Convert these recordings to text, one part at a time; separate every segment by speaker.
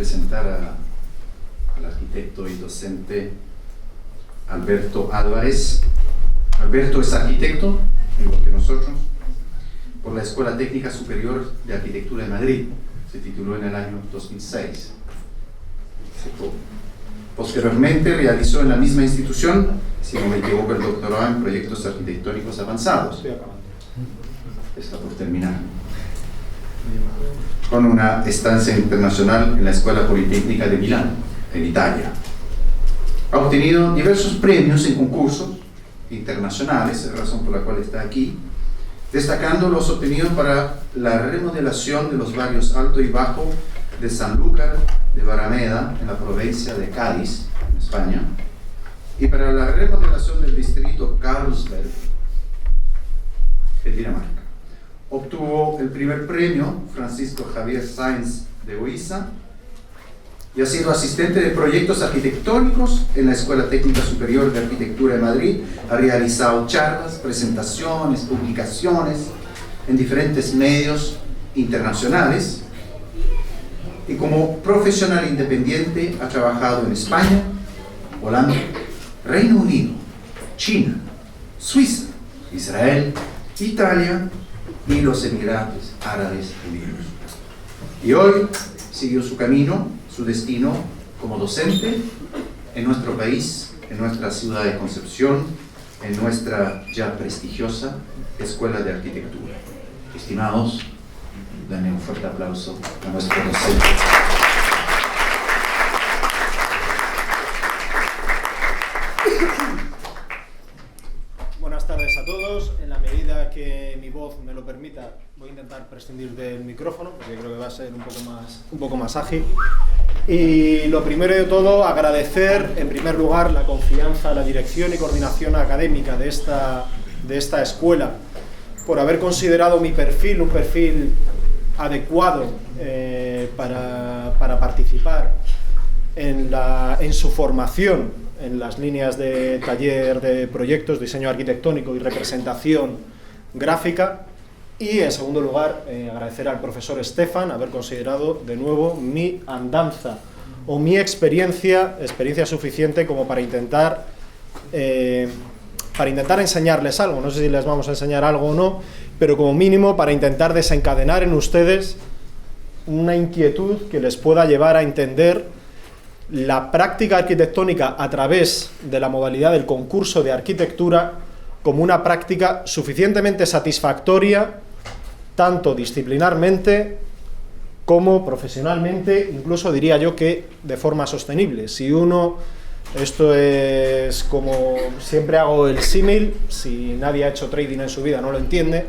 Speaker 1: presentar al arquitecto y docente Alberto Álvarez. Alberto es arquitecto, igual que nosotros, por la Escuela Técnica Superior de Arquitectura de Madrid. Se tituló en el año 2006. Posteriormente realizó en la misma institución, si no me equivoco, el doctorado en proyectos arquitectónicos avanzados. Está por terminar. Con una estancia internacional en la Escuela Politécnica de Milán, en Italia. Ha obtenido diversos premios en concursos internacionales, razón por la cual está aquí, destacando los obtenidos para la remodelación de los barrios Alto y Bajo de Sanlúcar de Barrameda, en la provincia de Cádiz, en España, y para la remodelación del distrito Carlsberg, en Dinamarca. Obtuvo el primer premio Francisco Javier Sáenz de Oiza y ha sido asistente de proyectos arquitectónicos en la Escuela Técnica Superior de Arquitectura de Madrid. Ha realizado charlas, presentaciones, publicaciones en diferentes medios internacionales y como profesional independiente ha trabajado en España, Holanda, Reino Unido, China, Suiza, Israel, Italia y los Emiratos Árabes Unidos. Y hoy siguió su camino, su destino como docente en nuestro país, en nuestra ciudad de Concepción, en nuestra ya prestigiosa Escuela de Arquitectura. Estimados, denle un fuerte aplauso a nuestro docente.
Speaker 2: Buenas tardes a todos. En la medida que mi voz me lo permita, voy a intentar prescindir del micrófono, porque creo que va a ser un poco más ágil. Y lo primero de todo, agradecer en primer lugar la confianza a la dirección y coordinación académica de esta escuela por haber considerado mi perfil un perfil adecuado para participar en su formación en las líneas de taller de proyectos, diseño arquitectónico y representación gráfica. Y en segundo lugar, agradecer al profesor Estefan haber considerado de nuevo mi andanza o mi experiencia suficiente como para intentar enseñarles algo. No sé si les vamos a enseñar algo o no, pero como mínimo para intentar desencadenar en ustedes una inquietud que les pueda llevar a entender la práctica arquitectónica a través de la modalidad del concurso de arquitectura como una práctica suficientemente satisfactoria, tanto disciplinarmente como profesionalmente, incluso diría yo que de forma sostenible. Si uno, esto es como, siempre hago el símil, si nadie ha hecho trading en su vida no lo entiende,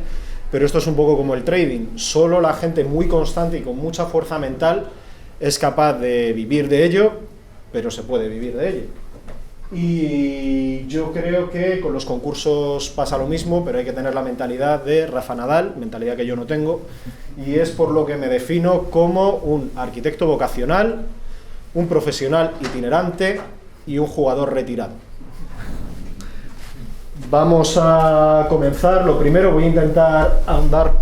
Speaker 2: pero esto es un poco como el trading. Solo la gente muy constante y con mucha fuerza mental es capaz de vivir de ello, pero se puede vivir de ello. Y yo creo que con los concursos pasa lo mismo, pero hay que tener la mentalidad de Rafa Nadal, mentalidad que yo no tengo, y es por lo que me defino como un arquitecto vocacional, un profesional itinerante y un jugador retirado. Vamos a comenzar. Lo primero, voy a intentar ahondar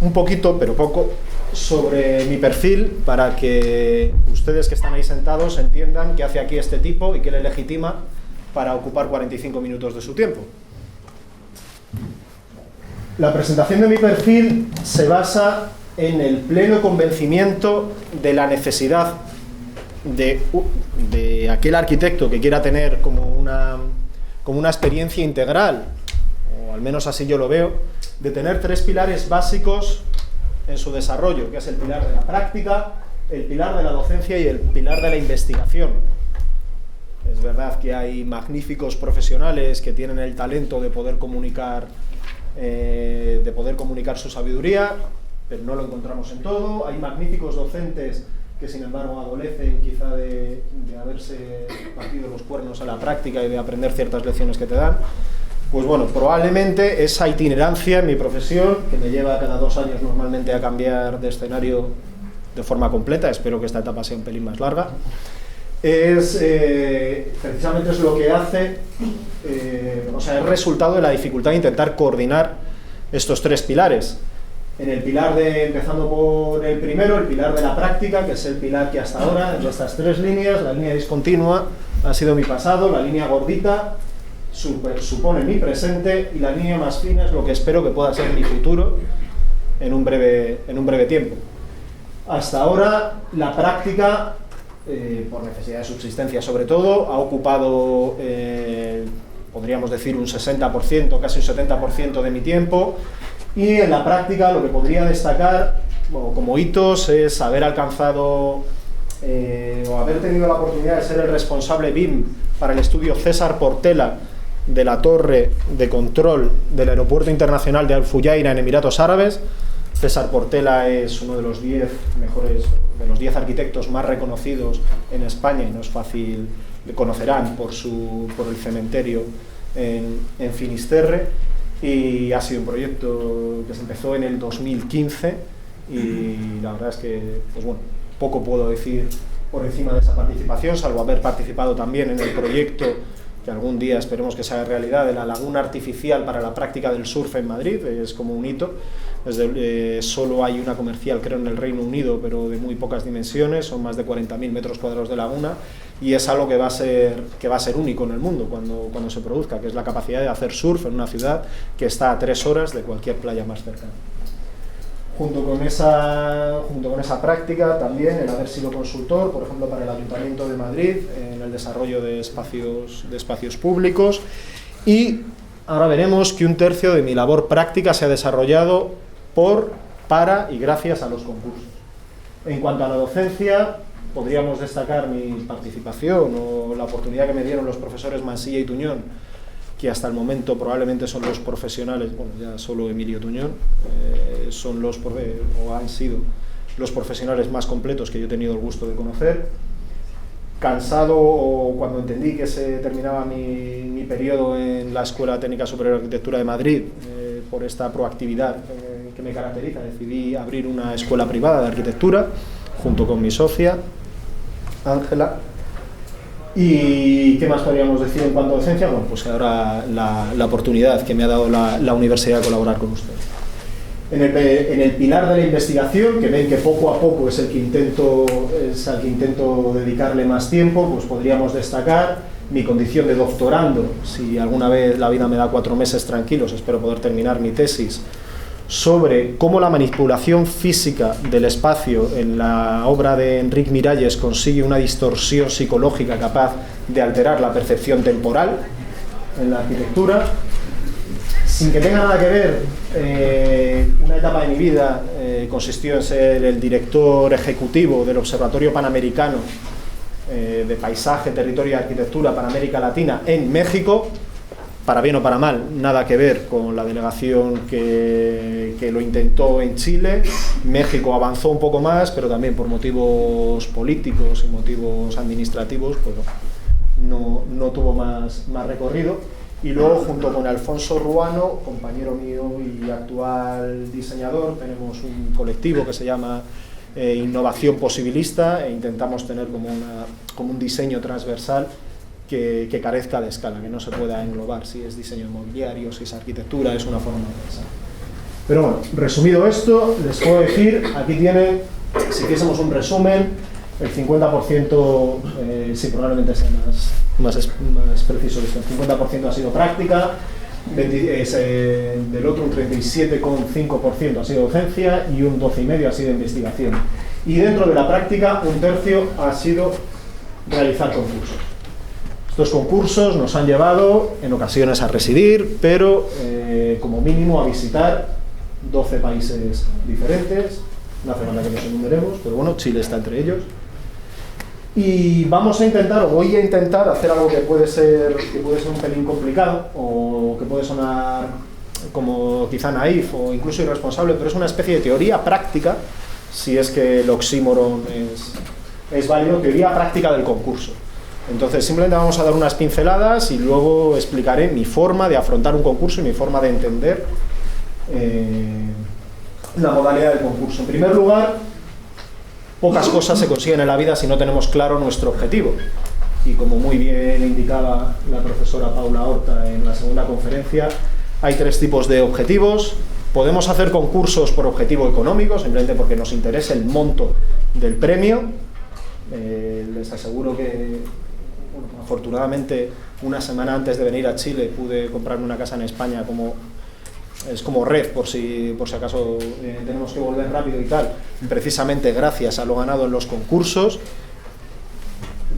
Speaker 2: un poquito, pero poco, sobre mi perfil para que ustedes que están ahí sentados entiendan qué hace aquí este tipo y qué le legitima para ocupar 45 minutos de su tiempo. La presentación de mi perfil se basa en el pleno convencimiento de la necesidad de aquel arquitecto que quiera tener como una experiencia integral, o al menos así yo lo veo, de tener tres pilares básicos en su desarrollo, que es el pilar de la práctica, el pilar de la docencia y el pilar de la investigación. Es verdad que hay magníficos profesionales que tienen el talento de poder comunicar su sabiduría, pero no lo encontramos en todo. Hay magníficos docentes que sin embargo adolecen quizá de haberse partido los cuernos a la práctica y de aprender ciertas lecciones que te dan. Pues bueno, probablemente esa itinerancia en mi profesión, que me lleva cada 2 años normalmente a cambiar de escenario de forma completa, espero que esta etapa sea un pelín más larga, precisamente es lo que hace, es resultado de la dificultad de intentar coordinar estos tres pilares. En el pilar empezando por el primero, el pilar de la práctica, que es el pilar que hasta ahora, de estas tres líneas, la línea discontinua ha sido mi pasado, la línea gordita supone mi presente y la línea más fina es lo que espero que pueda ser mi futuro en un breve tiempo. Hasta ahora la práctica, por necesidad de subsistencia sobre todo, ha ocupado, podríamos decir, un 60%, casi un 70% de mi tiempo. Y en la práctica lo que podría destacar como hitos es haber alcanzado o haber tenido la oportunidad de ser el responsable BIM para el estudio César Portela de la torre de control del Aeropuerto Internacional de Al Fujairah en Emiratos Árabes. César Portela es uno de los 10 arquitectos más reconocidos en España y no es fácil, le conocerán por el cementerio en Finisterre. Y ha sido un proyecto que se empezó en el 2015 y la verdad es que, pues bueno, poco puedo decir por encima de esa participación, salvo haber participado también en el proyecto que algún día esperemos que se haga realidad, de la laguna artificial para la práctica del surf en Madrid. Es como un hito. Solo hay una comercial, creo, en el Reino Unido, pero de muy pocas dimensiones, son más de 40.000 metros cuadrados de laguna, y es algo que va a ser único en el mundo cuando se produzca, que es la capacidad de hacer surf en una ciudad que está a 3 horas de cualquier playa más cercana. Junto con esa práctica también el haber sido consultor, por ejemplo, para el Ayuntamiento de Madrid en el desarrollo de espacios públicos, y ahora veremos que un tercio de mi labor práctica se ha desarrollado para y gracias a los concursos. En cuanto a la docencia, podríamos destacar mi participación o la oportunidad que me dieron los profesores Mansilla y Tuñón, que hasta el momento probablemente son los profesionales, bueno, ya solo Emilio Tuñón, han sido los profesionales más completos que yo he tenido el gusto de conocer. Cansado cuando entendí que se terminaba mi periodo en la Escuela Técnica Superior de Arquitectura de Madrid, por esta proactividad que me caracteriza, decidí abrir una escuela privada de arquitectura junto con mi socia, Ángela. ¿Y qué más podríamos decir en cuanto a docencia? Bueno, pues ahora la oportunidad que me ha dado la universidad de colaborar con ustedes. En el pilar de la investigación, que ven que poco a poco es al que intento dedicarle más tiempo, pues podríamos destacar mi condición de doctorando. Si alguna vez la vida me da 4 meses tranquilos, espero poder terminar mi tesis sobre cómo la manipulación física del espacio en la obra de Enric Miralles consigue una distorsión psicológica capaz de alterar la percepción temporal en la arquitectura. Sin que tenga nada que ver, una etapa de mi vida consistió en ser el director ejecutivo del Observatorio Panamericano de Paisaje, Territorio y Arquitectura para América Latina en México. Para bien o para mal, nada que ver con la delegación que lo intentó en Chile. México avanzó un poco más, pero también por motivos políticos y motivos administrativos, pues no tuvo más recorrido. Y luego, junto con Alfonso Ruano, compañero mío y actual diseñador, tenemos un colectivo que se llama Innovación Posibilista, e intentamos tener como un diseño transversal que carezca de escala, que no se pueda englobar si es diseño inmobiliario, si es arquitectura, es una forma de pensar. Pero bueno, resumido esto, les puedo decir, aquí tienen, si hiciésemos un resumen, el 50%, sí, probablemente sea más preciso que esto, el 50% ha sido práctica, del otro un 37,5% ha sido docencia y un 12,5% ha sido investigación. Y dentro de la práctica, un tercio ha sido realizar concursos. Estos concursos nos han llevado en ocasiones a residir, pero como mínimo a visitar 12 países diferentes. No hace falta que los enumeremos, pero bueno, Chile está entre ellos. Y voy a intentar hacer algo que puede ser un pelín complicado, o que puede sonar como quizá naif o incluso irresponsable, pero es una especie de teoría práctica, si es que el oxímoron es válido, teoría práctica del concurso. Entonces simplemente vamos a dar unas pinceladas y luego explicaré mi forma de afrontar un concurso y mi forma de entender la modalidad del concurso. En primer lugar, pocas cosas se consiguen en la vida si no tenemos claro nuestro objetivo. Y como muy bien indicaba la profesora Paula Horta en la segunda conferencia, hay 3 tipos de objetivos: Podemos hacer concursos por objetivo económico, simplemente porque nos interese el monto del premio. Les aseguro que, bueno, afortunadamente, una semana antes de venir a Chile pude comprarme una casa en España es como red, por si acaso tenemos que volver rápido y tal, precisamente gracias a lo ganado en los concursos.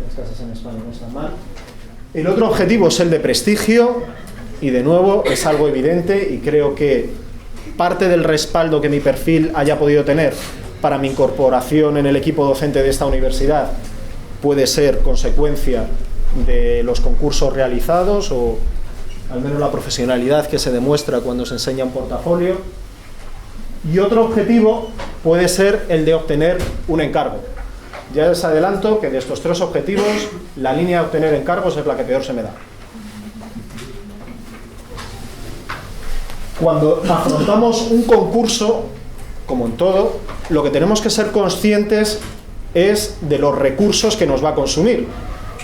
Speaker 2: Las casas en España no están mal. El otro objetivo es el de prestigio, y de nuevo es algo evidente, y creo que parte del respaldo que mi perfil haya podido tener para mi incorporación en el equipo docente de esta universidad puede ser consecuencia de los concursos realizados, o al menos la profesionalidad que se demuestra cuando se enseña un portafolio. Y otro objetivo puede ser el de obtener un encargo. Ya les adelanto que de estos 3 objetivos, la línea de obtener encargos es la que peor se me da. Cuando afrontamos un concurso, como en todo, lo que tenemos que ser conscientes es de los recursos que nos va a consumir.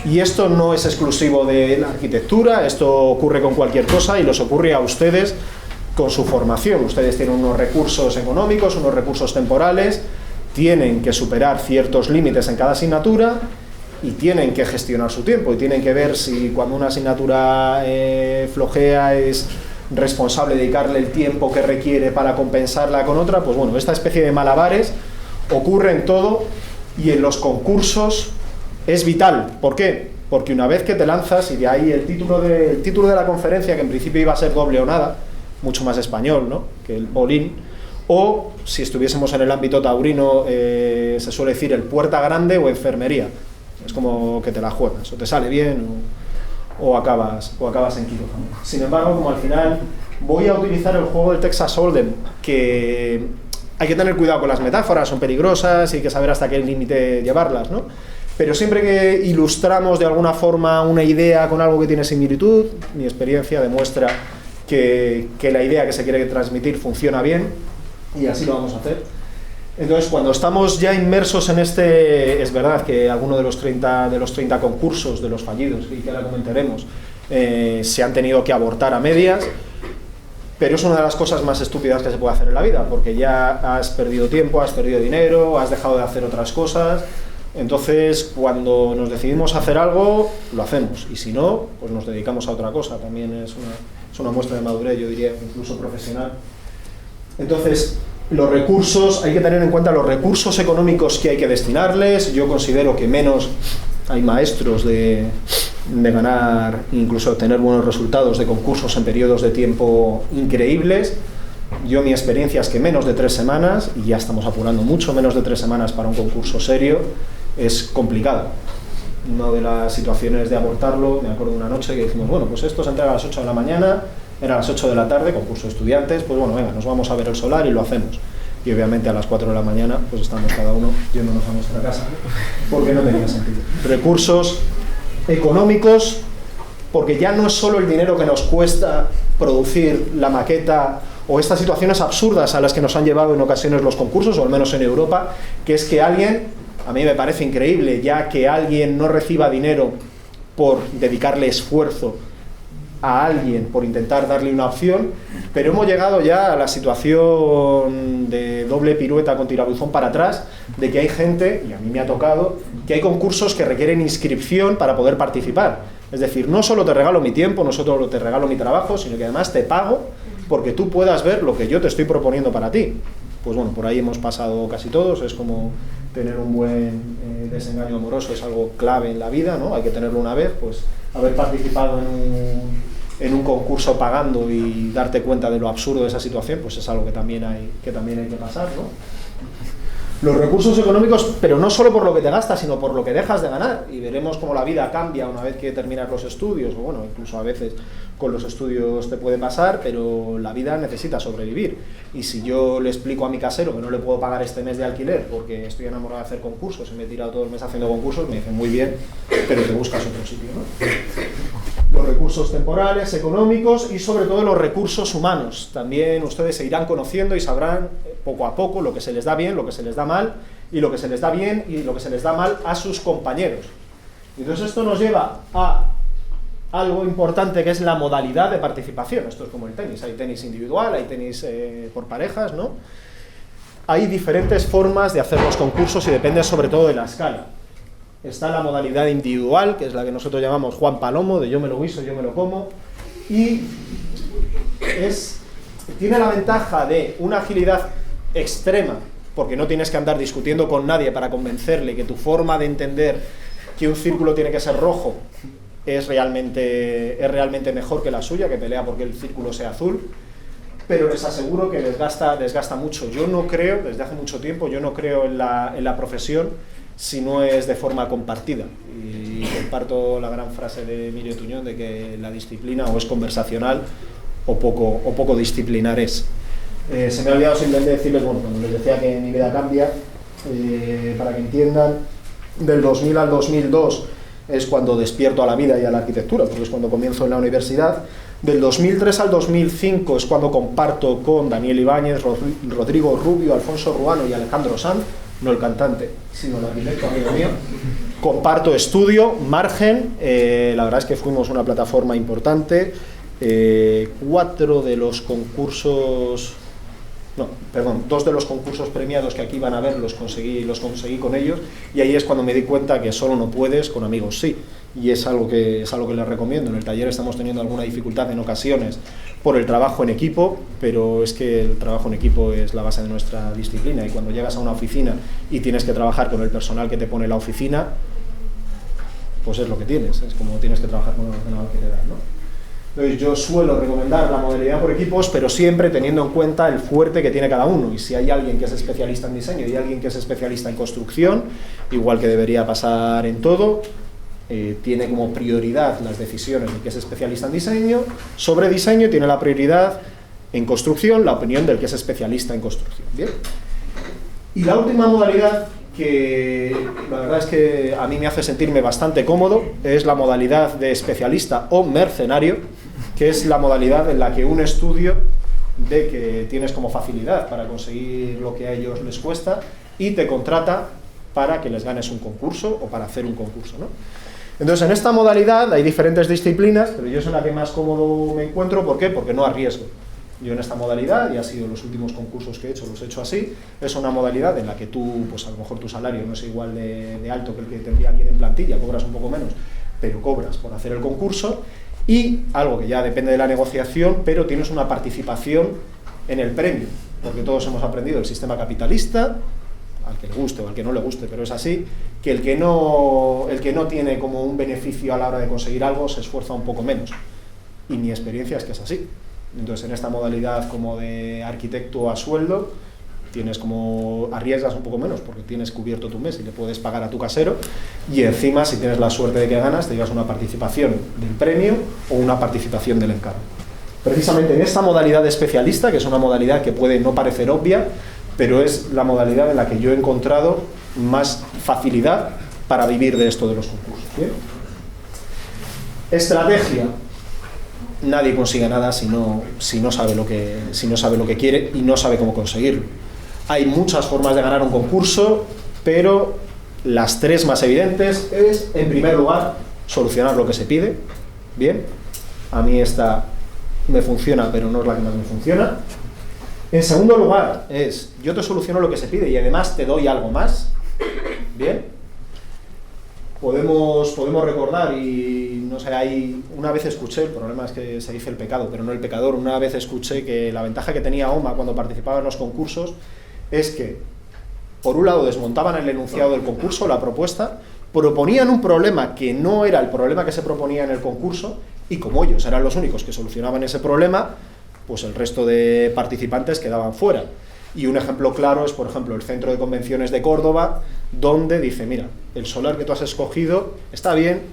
Speaker 2: Y esto no es exclusivo de la arquitectura, esto ocurre con cualquier cosa y les ocurre a ustedes con su formación. Ustedes tienen unos recursos económicos, unos recursos temporales, tienen que superar ciertos límites en cada asignatura y tienen que gestionar su tiempo y tienen que ver si cuando una asignatura flojea es responsable dedicarle el tiempo que requiere para compensarla con otra. Pues bueno, esta especie de malabares ocurre en todo y en los concursos es vital. ¿Por qué? Porque una vez que te lanzas, y de ahí el título de la conferencia, que en principio iba a ser doble o nada, mucho más español, ¿no?, que el all-in, o si estuviésemos en el ámbito taurino, se suele decir el puerta grande o enfermería. Es como que te la juegas, o te sale bien o acabas en quirófano. Sin embargo, como al final voy a utilizar el juego del Texas Hold'em, que hay que tener cuidado con las metáforas, son peligrosas y hay que saber hasta qué límite llevarlas, ¿no? Pero siempre que ilustramos de alguna forma una idea con algo que tiene similitud, mi experiencia demuestra que la idea que se quiere transmitir funciona bien, y así lo vamos a hacer. Entonces, cuando estamos ya inmersos en es verdad que alguno de los 30 concursos, de los fallidos, y que ahora comentaremos, se han tenido que abortar a medias, pero es una de las cosas más estúpidas que se puede hacer en la vida, porque ya has perdido tiempo, has perdido dinero, has dejado de hacer otras cosas. Entonces, cuando nos decidimos a hacer algo, lo hacemos, y si no, pues nos dedicamos a otra cosa. También es una muestra de madurez, yo diría, incluso profesional. Entonces, los recursos, hay que tener en cuenta los recursos económicos que hay que destinarles. Yo considero que menos hay maestros de ganar, incluso obtener buenos resultados de concursos en periodos de tiempo increíbles. Mi experiencia es que menos de 3 semanas, y ya estamos apurando mucho, menos de 3 semanas para un concurso serio, es complicado. Una de las situaciones de abortarlo, me acuerdo de una noche que dijimos, bueno, pues esto se entrega a las 8 de la mañana, era a las 8 de la tarde, concurso de estudiantes, pues bueno, venga, nos vamos a ver el solar y lo hacemos. Y obviamente a las 4 de la mañana, pues estamos cada uno yéndonos a nuestra casa, porque no tenía sentido. Recursos económicos, porque ya no es solo el dinero que nos cuesta producir la maqueta, o estas situaciones absurdas a las que nos han llevado en ocasiones los concursos, o al menos en Europa, que es que alguien, a mí me parece increíble, ya que alguien no reciba dinero por dedicarle esfuerzo a alguien, por intentar darle una opción, pero hemos llegado ya a la situación de doble pirueta con tirabuzón para atrás, de que hay gente, y a mí me ha tocado, que hay concursos que requieren inscripción para poder participar. Es decir, no solo te regalo mi tiempo, no solo te regalo mi trabajo, sino que además te pago porque tú puedas ver lo que yo te estoy proponiendo para ti. Pues bueno, por ahí hemos pasado casi todos. Es como tener un buen desengaño amoroso, es algo clave en la vida, ¿no? Hay que tenerlo una vez, pues haber participado en un concurso pagando y darte cuenta de lo absurdo de esa situación, pues es algo que también hay que pasar, ¿no? Los recursos económicos, pero no solo por lo que te gastas, sino por lo que dejas de ganar, y veremos cómo la vida cambia una vez que terminas los estudios, o bueno, incluso a veces con los estudios te puede pasar, pero la vida necesita sobrevivir, y si yo le explico a mi casero que no le puedo pagar este mes de alquiler porque estoy enamorado de hacer concursos y me he tirado todo el mes haciendo concursos, me dicen muy bien, pero te buscas otro sitio, ¿no? Los recursos temporales, económicos y sobre todo los recursos humanos. También ustedes se irán conociendo y sabrán poco a poco lo que se les da bien, lo que se les da mal, y lo que se les da bien y lo que se les da mal a sus compañeros. Entonces esto nos lleva a algo importante que es la modalidad de participación. Esto es como el tenis, hay tenis individual, hay tenis por parejas, ¿no? Hay diferentes formas de hacer los concursos y depende sobre todo de la escala. Está la modalidad individual, que es la que nosotros llamamos Juan Palomo, de yo me lo guiso, yo me lo como, y tiene la ventaja de una agilidad extrema, porque no tienes que andar discutiendo con nadie para convencerle que tu forma de entender que un círculo tiene que ser rojo es realmente mejor que la suya, que pelea porque el círculo sea azul, pero les aseguro que desgasta mucho. Yo no creo, desde hace mucho tiempo, yo no creo en la profesión si no es de forma compartida. Y comparto la gran frase de Emilio Tuñón de que la disciplina o es conversacional o poco disciplinar es. Se me ha olvidado simplemente decirles, bueno, cuando les decía que mi vida cambia, para que entiendan, del 2000 al 2002 es cuando despierto a la vida y a la arquitectura, porque es cuando comienzo en la universidad. Del 2003 al 2005 es cuando comparto con Daniel Ibáñez, Rodrigo Rubio, Alfonso Ruano y Alejandro Sanz, no el cantante, sino el arquitecto amigo mío. Comparto estudio, margen, la verdad es que fuimos una plataforma importante. 2 de los concursos premiados que aquí van a ver los conseguí con ellos, y ahí es cuando me di cuenta que solo no puedes, con amigos sí, y es algo que les recomiendo. En el taller estamos teniendo alguna dificultad en ocasiones por el trabajo en equipo, pero es que el trabajo en equipo es la base de nuestra disciplina, y cuando llegas a una oficina y tienes que trabajar con el personal que te pone la oficina, pues es lo que tienes, es como tienes que trabajar con el ordenador que te dan, ¿no? Entonces yo suelo recomendar la modalidad por equipos, pero siempre teniendo en cuenta el fuerte que tiene cada uno, y si hay alguien que es especialista en diseño y alguien que es especialista en construcción, igual que debería pasar en todo, tiene como prioridad las decisiones del que es especialista en diseño, sobre diseño tiene la prioridad en construcción la opinión del que es especialista en construcción. ¿Bien? Y la última modalidad, que la verdad es que a mí me hace sentirme bastante cómodo, es la modalidad de especialista o mercenario, que es la modalidad en la que un estudio ve que tienes como facilidad para conseguir lo que a ellos les cuesta y te contrata para que les ganes un concurso o para hacer un concurso, ¿no? Entonces, en esta modalidad hay diferentes disciplinas, pero yo es en la que más cómodo me encuentro. ¿Por qué? Porque no arriesgo. Yo en esta modalidad, y ha sido los últimos concursos que he hecho, los he hecho así, es una modalidad en la que tú, pues a lo mejor tu salario no es igual de alto que el que tendría alguien en plantilla, cobras un poco menos, pero cobras por hacer el concurso, y algo que ya depende de la negociación, pero tienes una participación en el premio, porque todos hemos aprendido el sistema capitalista, al que le guste o al que no le guste, pero es así, que el que no tiene como un beneficio a la hora de conseguir algo se esfuerza un poco menos, y mi experiencia es que es así. Entonces, en esta modalidad como de arquitecto a sueldo, arriesgas un poco menos porque tienes cubierto tu mes y le puedes pagar a tu casero, y encima, si tienes la suerte de que ganas, te llevas una participación del premio o una participación del encargo. Precisamente en esta modalidad de especialista, que es una modalidad que puede no parecer obvia, pero es la modalidad en la que yo he encontrado más facilidad para vivir de esto de los concursos. ¿Bien? Estrategia. Nadie consigue nada si no sabe lo que quiere y no sabe cómo conseguirlo. Hay muchas formas de ganar un concurso, pero las 3 más evidentes es, en primer lugar, solucionar lo que se pide. Bien, a mí esta me funciona, pero no es la que más me funciona. En segundo lugar es, yo te soluciono lo que se pide y además te doy algo más. Bien. Podemos recordar, y no sé, una vez escuché, el problema es que se dice el pecado, pero no el pecador, una vez escuché que la ventaja que tenía OMA cuando participaba en los concursos es que, por un lado, desmontaban el enunciado del concurso, la propuesta, proponían un problema que no era el problema que se proponía en el concurso, y como ellos eran los únicos que solucionaban ese problema, pues el resto de participantes quedaban fuera. Y un ejemplo claro es, por ejemplo, el Centro de Convenciones de Córdoba, donde dice, mira, el solar que tú has escogido está bien,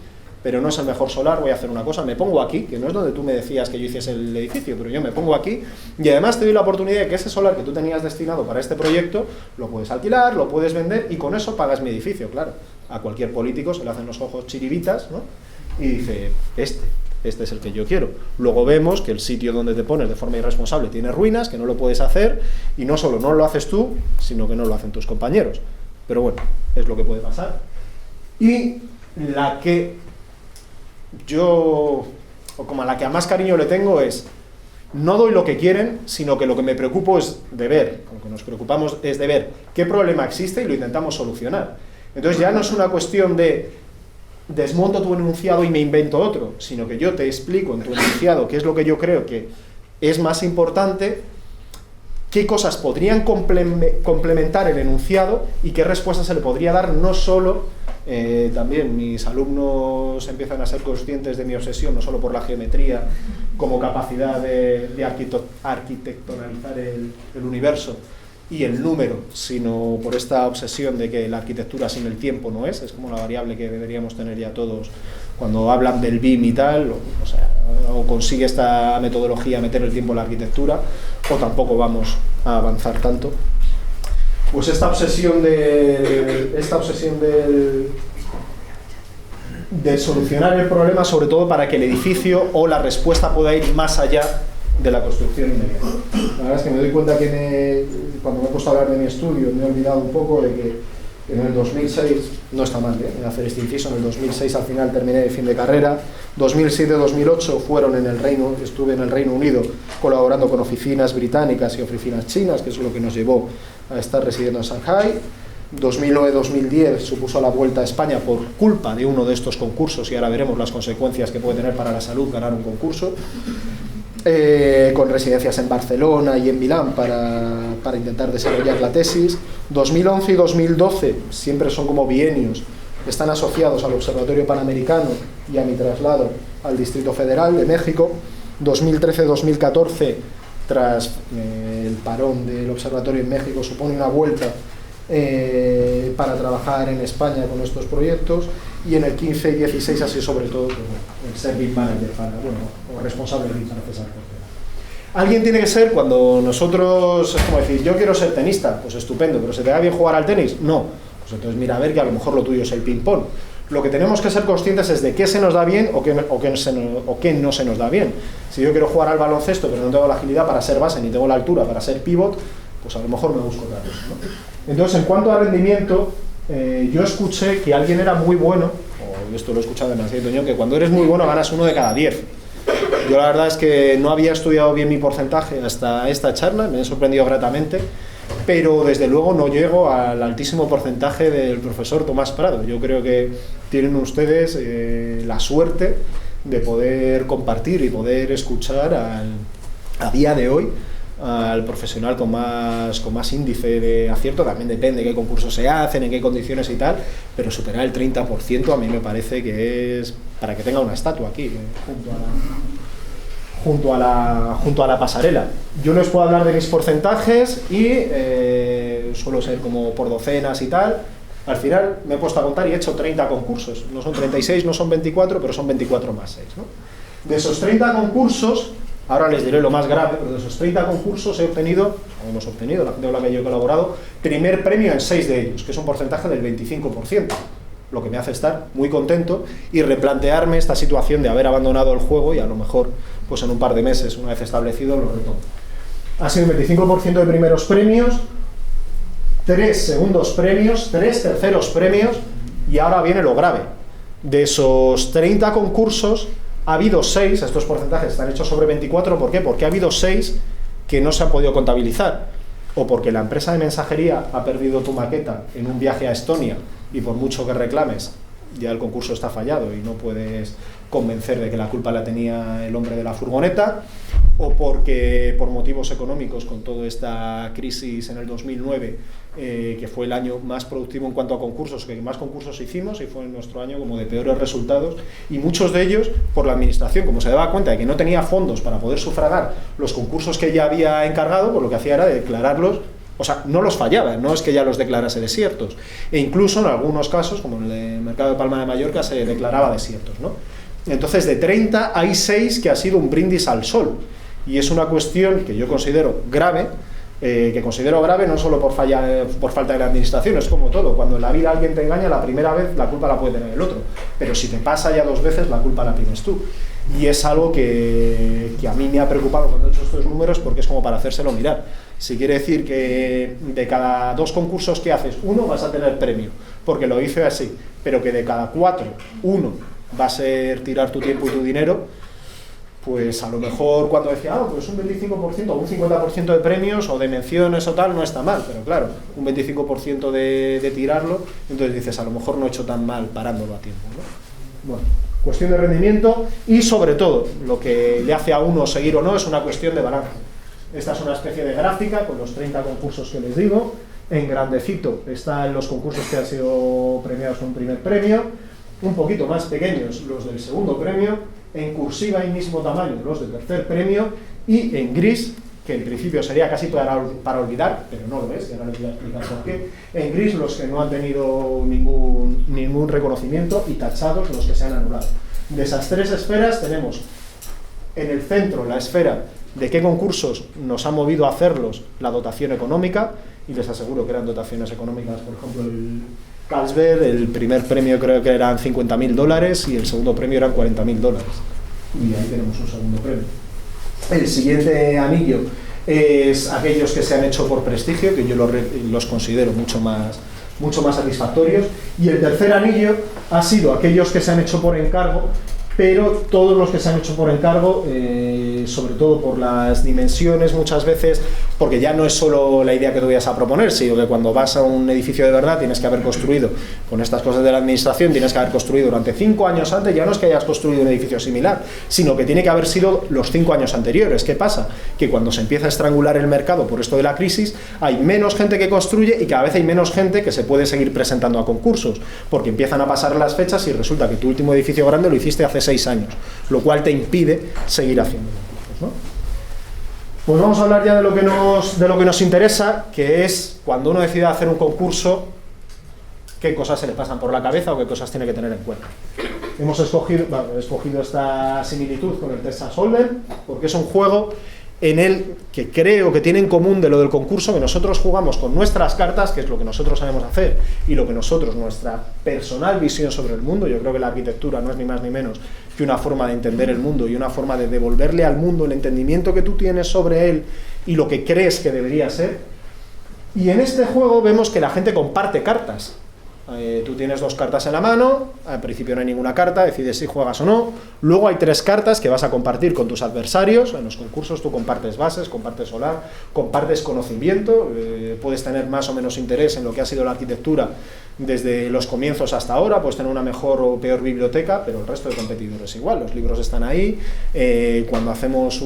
Speaker 2: pero no es el mejor solar, voy a hacer una cosa, me pongo aquí, que no es donde tú me decías que yo hiciese el edificio, pero yo me pongo aquí, y además te doy la oportunidad de que ese solar que tú tenías destinado para este proyecto, lo puedes alquilar, lo puedes vender, y con eso pagas mi edificio, claro. A cualquier político se le hacen los ojos chiribitas, ¿no? Y dice, este es el que yo quiero. Luego vemos que el sitio donde te pones de forma irresponsable tiene ruinas, que no lo puedes hacer, y no solo no lo haces tú, sino que no lo hacen tus compañeros. Pero bueno, es lo que puede pasar. Y la que yo o como a la que a más cariño le tengo es, no doy lo que quieren, sino que lo que me preocupo es de ver, lo que nos preocupamos es de ver qué problema existe y lo intentamos solucionar. Entonces ya no es una cuestión de desmonto tu enunciado y me invento otro, sino que yo te explico en tu enunciado qué es lo que yo creo que es más importante, qué cosas podrían complementar el enunciado y qué respuestas se le podría dar. No solo, también mis alumnos empiezan a ser conscientes de mi obsesión, no solo por la geometría como capacidad de arquitectonalizar el universo y el número, sino por esta obsesión de que la arquitectura sin el tiempo no es como la variable que deberíamos tener ya todos cuando hablan del BIM y tal, o consigue esta metodología meter el tiempo en la arquitectura, o tampoco vamos a avanzar tanto. Pues esta obsesión de solucionar el problema, sobre todo para que el edificio o la respuesta pueda ir más allá de la construcción inmediata. La verdad es que me doy cuenta que cuando me he puesto a hablar de mi estudio me he olvidado un poco de que en el 2006, no está mal hacer este inciso, en el 2006 al final terminé de fin de carrera, 2007-2008 estuve en el Reino Unido colaborando con oficinas británicas y oficinas chinas, que es lo que nos llevó a estar residiendo en Shanghai. 2009-2010 supuso la vuelta a España por culpa de uno de estos concursos, y ahora veremos las consecuencias que puede tener para la salud ganar un concurso, con residencias en Barcelona y en Milán para intentar desarrollar la tesis. 2011 y 2012 siempre son como bienios, están asociados al Observatorio Panamericano y a mi traslado al Distrito Federal de México. 2013-2014, tras el parón del observatorio en México, supone una vuelta para trabajar en España con estos proyectos, y en el 15 y 16 así sobre todo el ser BIM manager o responsable de BIM para César Portela. Alguien tiene que ser, cuando nosotros, es como decir, yo quiero ser tenista, pues estupendo, pero ¿se te da bien jugar al tenis? No, pues entonces mira a ver que a lo mejor lo tuyo es el ping-pong. Lo que tenemos que ser conscientes es de qué se nos da bien o qué no se nos da bien. Si yo quiero jugar al baloncesto pero no tengo la agilidad para ser base ni tengo la altura para ser pivot, pues a lo mejor me busco otra cosa, ¿no? Entonces, en cuanto a rendimiento, yo escuché que alguien era muy bueno, o esto lo he escuchado demasiado, que cuando eres muy bueno ganas 1 de cada 10. Yo la verdad es que no había estudiado bien mi porcentaje hasta esta charla, me he sorprendido gratamente, pero desde luego no llego al altísimo porcentaje del profesor Tomás Prado. Yo creo que tienen ustedes la suerte de poder compartir y poder escuchar a día de hoy al profesional con más índice de acierto. También depende de qué concursos se hacen, en qué condiciones y tal, pero superar el 30% a mí me parece que es para que tenga una estatua aquí, junto a la pasarela. Yo les puedo hablar de mis porcentajes y suelo ser como por docenas y tal. Al final me he puesto a contar y he hecho 30 concursos. No son 36, no son 24, pero son 24 más 6, ¿no? De esos 30 concursos, ahora les diré lo más grave, pero de esos 30 concursos hemos obtenido, la gente con la que yo he colaborado, primer premio en 6 de ellos, que es un porcentaje del 25%, lo que me hace estar muy contento y replantearme esta situación de haber abandonado el juego y a lo mejor, pues en un par de meses, una vez establecido, lo retomo. Ha sido un 25% de primeros premios, 3 segundos premios, 3 terceros premios, y ahora viene lo grave. De esos 30 concursos, ha habido 6, estos porcentajes están hechos sobre 24, ¿por qué? Porque ha habido 6 que no se han podido contabilizar, o porque la empresa de mensajería ha perdido tu maqueta en un viaje a Estonia y por mucho que reclames, ya el concurso está fallado y no puedes convencer de que la culpa la tenía el hombre de la furgoneta, o porque por motivos económicos, con toda esta crisis en el 2009, que fue el año más productivo en cuanto a concursos, que más concursos hicimos, y fue nuestro año como de peores resultados, y muchos de ellos por la administración, como se daba cuenta de que no tenía fondos para poder sufragar los concursos que ya había encargado, pues lo que hacía era declararlos, o sea, no los fallaba, no es que ya los declarase desiertos, e incluso en algunos casos, como en el mercado de Palma de Mallorca, se declaraba desiertos, ¿no? Entonces, de 30 hay 6 que ha sido un brindis al sol, y es una cuestión que yo considero grave, no solo por falta de la administración, es como todo, cuando en la vida alguien te engaña la primera vez, la culpa la puede tener el otro, pero si te pasa ya 2 veces, la culpa la tienes tú, y es algo que a mí me ha preocupado cuando he hecho estos números, porque es como para hacérselo mirar. Si quiere decir que de cada 2 concursos que haces, 1 vas a tener premio, porque lo hice así, pero que de cada 4, 1 va a ser tirar tu tiempo y tu dinero, pues a lo mejor cuando decía, pues un 25% o un 50% de premios o de menciones o tal no está mal, pero claro, un 25% de tirarlo, entonces dices, a lo mejor no he hecho tan mal parándolo a tiempo, ¿no? Bueno, cuestión de rendimiento y sobre todo, lo que le hace a uno seguir o no es una cuestión de balance. Esta es una especie de gráfica con los 30 concursos que les digo. En grandecito están los concursos que han sido premiados con un primer premio, un poquito más pequeños los del segundo premio, en cursiva y mismo tamaño los del tercer premio, y en gris, que en principio sería casi para olvidar, pero no lo es, y ahora les voy a explicar por qué, en gris los que no han tenido ningún reconocimiento y tachados los que se han anulado. De esas 3 esferas tenemos en el centro la esfera de qué concursos nos ha movido a hacerlos la dotación económica, y les aseguro que eran dotaciones económicas, por ejemplo el Carlsberg, el primer premio creo que eran $50.000 y el segundo premio eran $40.000, y ahí tenemos un segundo premio. El siguiente anillo es aquellos que se han hecho por prestigio, que yo los considero mucho más satisfactorios, y el tercer anillo ha sido aquellos que se han hecho por encargo, pero todos los que se han hecho por encargo, sobre todo por las dimensiones muchas veces, porque ya no es solo la idea que tú vayas a proponer, sino que cuando vas a un edificio de verdad tienes que haber construido, con estas cosas de la administración, tienes que haber construido durante 5 años antes, ya no es que hayas construido un edificio similar, sino que tiene que haber sido los 5 años anteriores. ¿Qué pasa? Que cuando se empieza a estrangular el mercado por esto de la crisis, hay menos gente que construye y cada vez hay menos gente que se puede seguir presentando a concursos, porque empiezan a pasar las fechas y resulta que tu último edificio grande lo hiciste hace 6 años, lo cual te impide seguir haciendo concursos, ¿no? Pues vamos a hablar ya de lo que nos interesa, que es cuando uno decide hacer un concurso, qué cosas se le pasan por la cabeza o qué cosas tiene que tener en cuenta. Hemos escogido esta similitud con el Texas Hold'em, porque es un juego en el que creo que tiene en común de lo del concurso, que nosotros jugamos con nuestras cartas, que es lo que nosotros sabemos hacer, y lo que nosotros, nuestra personal visión sobre el mundo. Yo creo que la arquitectura no es ni más ni menos que una forma de entender el mundo y una forma de devolverle al mundo el entendimiento que tú tienes sobre él y lo que crees que debería ser. Y en este juego vemos que la gente comparte cartas. Tú tienes 2 cartas en la mano, al principio no hay ninguna carta, decides si juegas o no, luego hay 3 cartas que vas a compartir con tus adversarios. En los concursos tú compartes bases, compartes solar, compartes conocimiento, puedes tener más o menos interés en lo que ha sido la arquitectura desde los comienzos hasta ahora, puedes tener una mejor o peor biblioteca, pero el resto de competidores igual, los libros están ahí. Cuando hacemos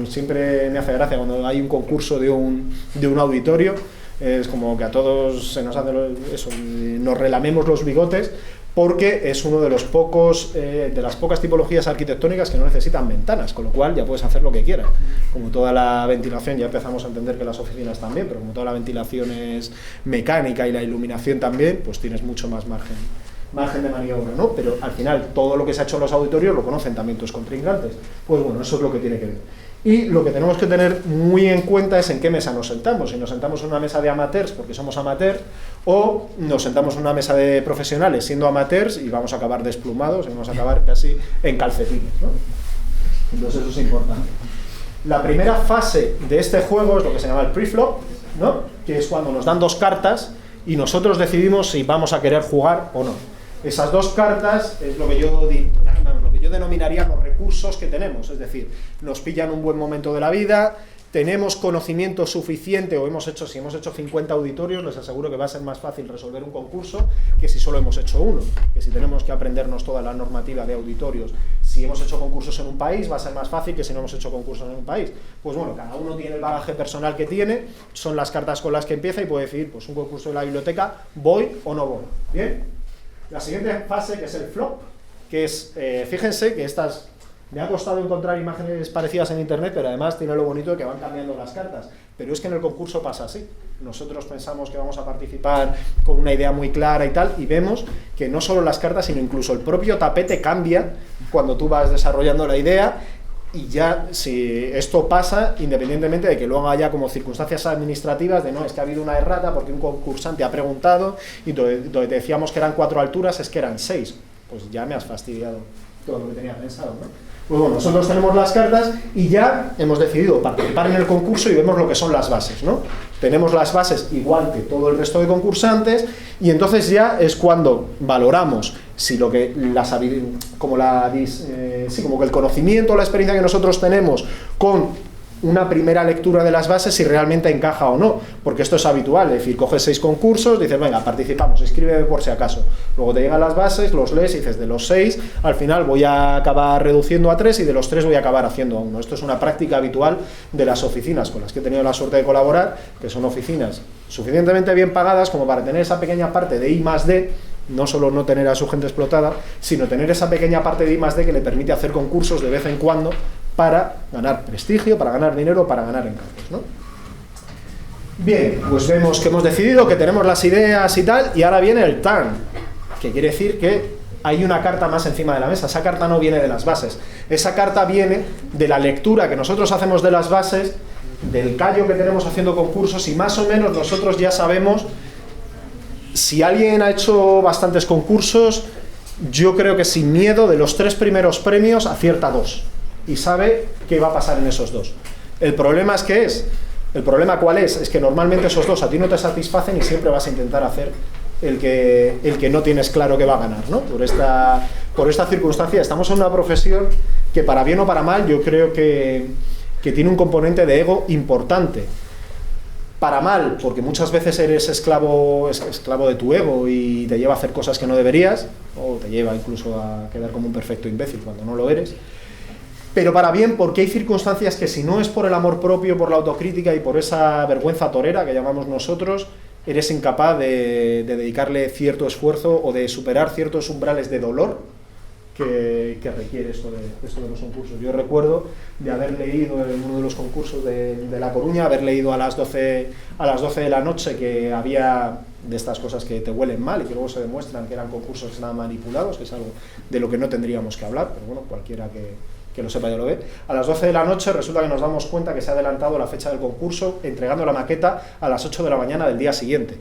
Speaker 2: siempre me hace gracia cuando hay un concurso de un auditorio, es como que a todos se nos hace eso, nos relamemos los bigotes, porque es uno de las pocas tipologías arquitectónicas que no necesitan ventanas, con lo cual ya puedes hacer lo que quieras. Como toda la ventilación, ya empezamos a entender que las oficinas también, pero como toda la ventilación es mecánica y la iluminación también, pues tienes mucho más margen de maniobra, ¿no? Pero al final todo lo que se ha hecho en los auditorios lo conocen también tus contrincantes. Pues bueno, eso es lo que tiene que ver. Y lo que tenemos que tener muy en cuenta es en qué mesa nos sentamos. Si nos sentamos en una mesa de amateurs porque somos amateurs, o nos sentamos en una mesa de profesionales siendo amateurs y vamos a acabar desplumados y vamos a acabar casi en calcetines, ¿no? Entonces eso es importante. La primera fase de este juego es lo que se llama el preflop, ¿no? Que es cuando nos dan 2 cartas y nosotros decidimos si vamos a querer jugar o no. Esas 2 cartas es lo que yo denominaría los recursos que tenemos, es decir, nos pillan un buen momento de la vida, tenemos conocimiento suficiente, si hemos hecho 50 auditorios, les aseguro que va a ser más fácil resolver un concurso que si solo hemos hecho uno, que si tenemos que aprendernos toda la normativa de auditorios. Si hemos hecho concursos en un país, va a ser más fácil que si no hemos hecho concursos en un país. Pues bueno, cada uno tiene el bagaje personal que tiene, son las cartas con las que empieza y puede decidir, pues un concurso de la biblioteca, ¿voy o no voy? ¿Bien? La siguiente fase, que es el flop, que es, fíjense que me ha costado encontrar imágenes parecidas en internet, pero además tiene lo bonito de que van cambiando las cartas. Pero es que en el concurso pasa así. Nosotros pensamos que vamos a participar con una idea muy clara y tal, y vemos que no solo las cartas, sino incluso el propio tapete cambia cuando tú vas desarrollando la idea. Y ya, si esto pasa, independientemente de que luego haya como circunstancias administrativas de no, es que ha habido una errata porque un concursante ha preguntado y donde decíamos que eran 4 alturas es que eran 6, pues ya me has fastidiado todo lo que tenía pensado, ¿no? Pues bueno, nosotros tenemos las cartas y ya hemos decidido participar en el concurso y vemos lo que son las bases, ¿no? Tenemos las bases igual que todo el resto de concursantes y entonces ya es cuando valoramos si lo que como que el conocimiento o la experiencia que nosotros tenemos con una primera lectura de las bases, si realmente encaja o no, porque esto es habitual, es decir, coges 6 concursos, dices, venga, participamos, escríbeme por si acaso, luego te llegan las bases, los lees y dices, de los 6, al final voy a acabar reduciendo a 3 y de los 3 voy a acabar haciendo a 1. Esto es una práctica habitual de las oficinas con las que he tenido la suerte de colaborar, que son oficinas suficientemente bien pagadas como para tener esa pequeña parte de I+D, no solo no tener a su gente explotada, sino tener esa pequeña parte de I+D que le permite hacer concursos de vez en cuando para ganar prestigio, para ganar dinero, para ganar encargos, ¿no? Bien, pues vemos que hemos decidido, que tenemos las ideas y tal, y ahora viene el turn, que quiere decir que hay una carta más encima de la mesa. Esa carta no viene de las bases, esa carta viene de la lectura que nosotros hacemos de las bases, del callo que tenemos haciendo concursos, y más o menos nosotros ya sabemos, si alguien ha hecho bastantes concursos, yo creo que sin miedo, de los 3 primeros premios acierta 2 y sabe qué va a pasar en esos 2. El problema es que ¿el problema cuál es? Es que normalmente esos 2 a ti no te satisfacen y siempre vas a intentar hacer el que no tienes claro que va a ganar, ¿no? Por esta circunstancia estamos en una profesión que, para bien o para mal, yo creo que tiene un componente de ego importante. Para mal, porque muchas veces eres esclavo de tu ego y te lleva a hacer cosas que no deberías, o te lleva incluso a quedar como un perfecto imbécil cuando no lo eres. Pero para bien, porque hay circunstancias que, si no es por el amor propio, por la autocrítica y por esa vergüenza torera que llamamos nosotros, eres incapaz de dedicarle cierto esfuerzo o de superar ciertos umbrales de dolor que requiere esto de los concursos. Yo recuerdo de haber leído en uno de los concursos de La Coruña, haber leído a las 12 de la noche que había de estas cosas que te huelen mal y que luego se demuestran que eran concursos que estaban manipulados, que es algo de lo que no tendríamos que hablar, pero bueno, cualquiera que lo sepa ya lo ve. A las 12 de la noche resulta que nos damos cuenta que se ha adelantado la fecha del concurso, entregando la maqueta a las 8 de la mañana del día siguiente.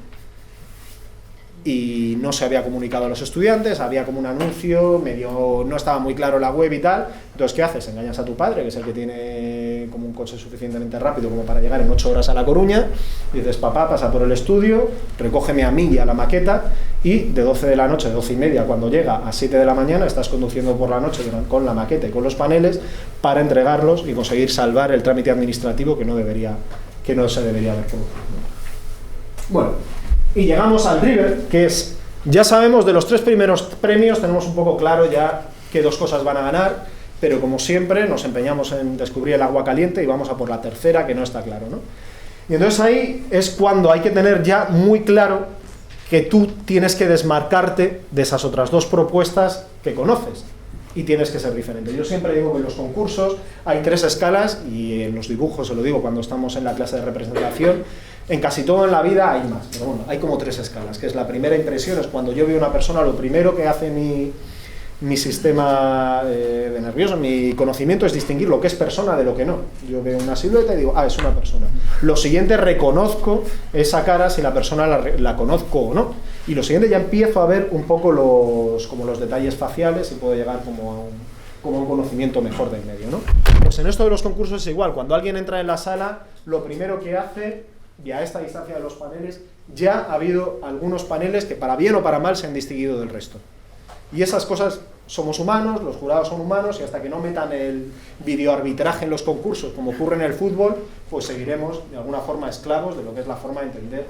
Speaker 2: Y no se había comunicado a los estudiantes, había como un anuncio, medio no estaba muy claro la web y tal. Entonces, ¿qué haces? Engañas a tu padre, que es el que tiene como un coche suficientemente rápido como para llegar en 8 horas a La Coruña, y dices, papá, pasa por el estudio, recógeme a mí y a la maqueta, y de 12 de la noche, de 12 y media, cuando llega a 7 de la mañana, estás conduciendo por la noche con la maqueta y con los paneles para entregarlos y conseguir salvar el trámite administrativo que no se debería haber producido. Bueno, y llegamos al River, que es, ya sabemos, de los 3 primeros premios tenemos un poco claro ya qué 2 cosas van a ganar, pero como siempre nos empeñamos en descubrir el agua caliente y vamos a por la tercera, que no está claro, ¿no? Y entonces ahí es cuando hay que tener ya muy claro que tú tienes que desmarcarte de esas otras 2 propuestas que conoces y tienes que ser diferente. Yo siempre digo que en los concursos hay 3 escalas, y en los dibujos se lo digo cuando estamos en la clase de representación. En casi todo en la vida hay más, pero bueno, hay como 3 escalas, que es la primera impresión, es cuando yo veo a una persona, lo primero que hace mi sistema de nervioso, mi conocimiento, es distinguir lo que es persona de lo que no. Yo veo una silueta y digo, es una persona. Lo siguiente, reconozco esa cara, si la persona la conozco o no. Y lo siguiente, ya empiezo a ver un poco los detalles faciales y puedo llegar como a un conocimiento mejor del medio, ¿no? Pues en esto de los concursos es igual, cuando alguien entra en la sala, lo primero que hace, y a esta distancia de los paneles, ya ha habido algunos paneles que, para bien o para mal, se han distinguido del resto. Y esas cosas, somos humanos, los jurados son humanos, y hasta que no metan el videoarbitraje en los concursos, como ocurre en el fútbol, pues seguiremos de alguna forma esclavos de lo que es la forma de entender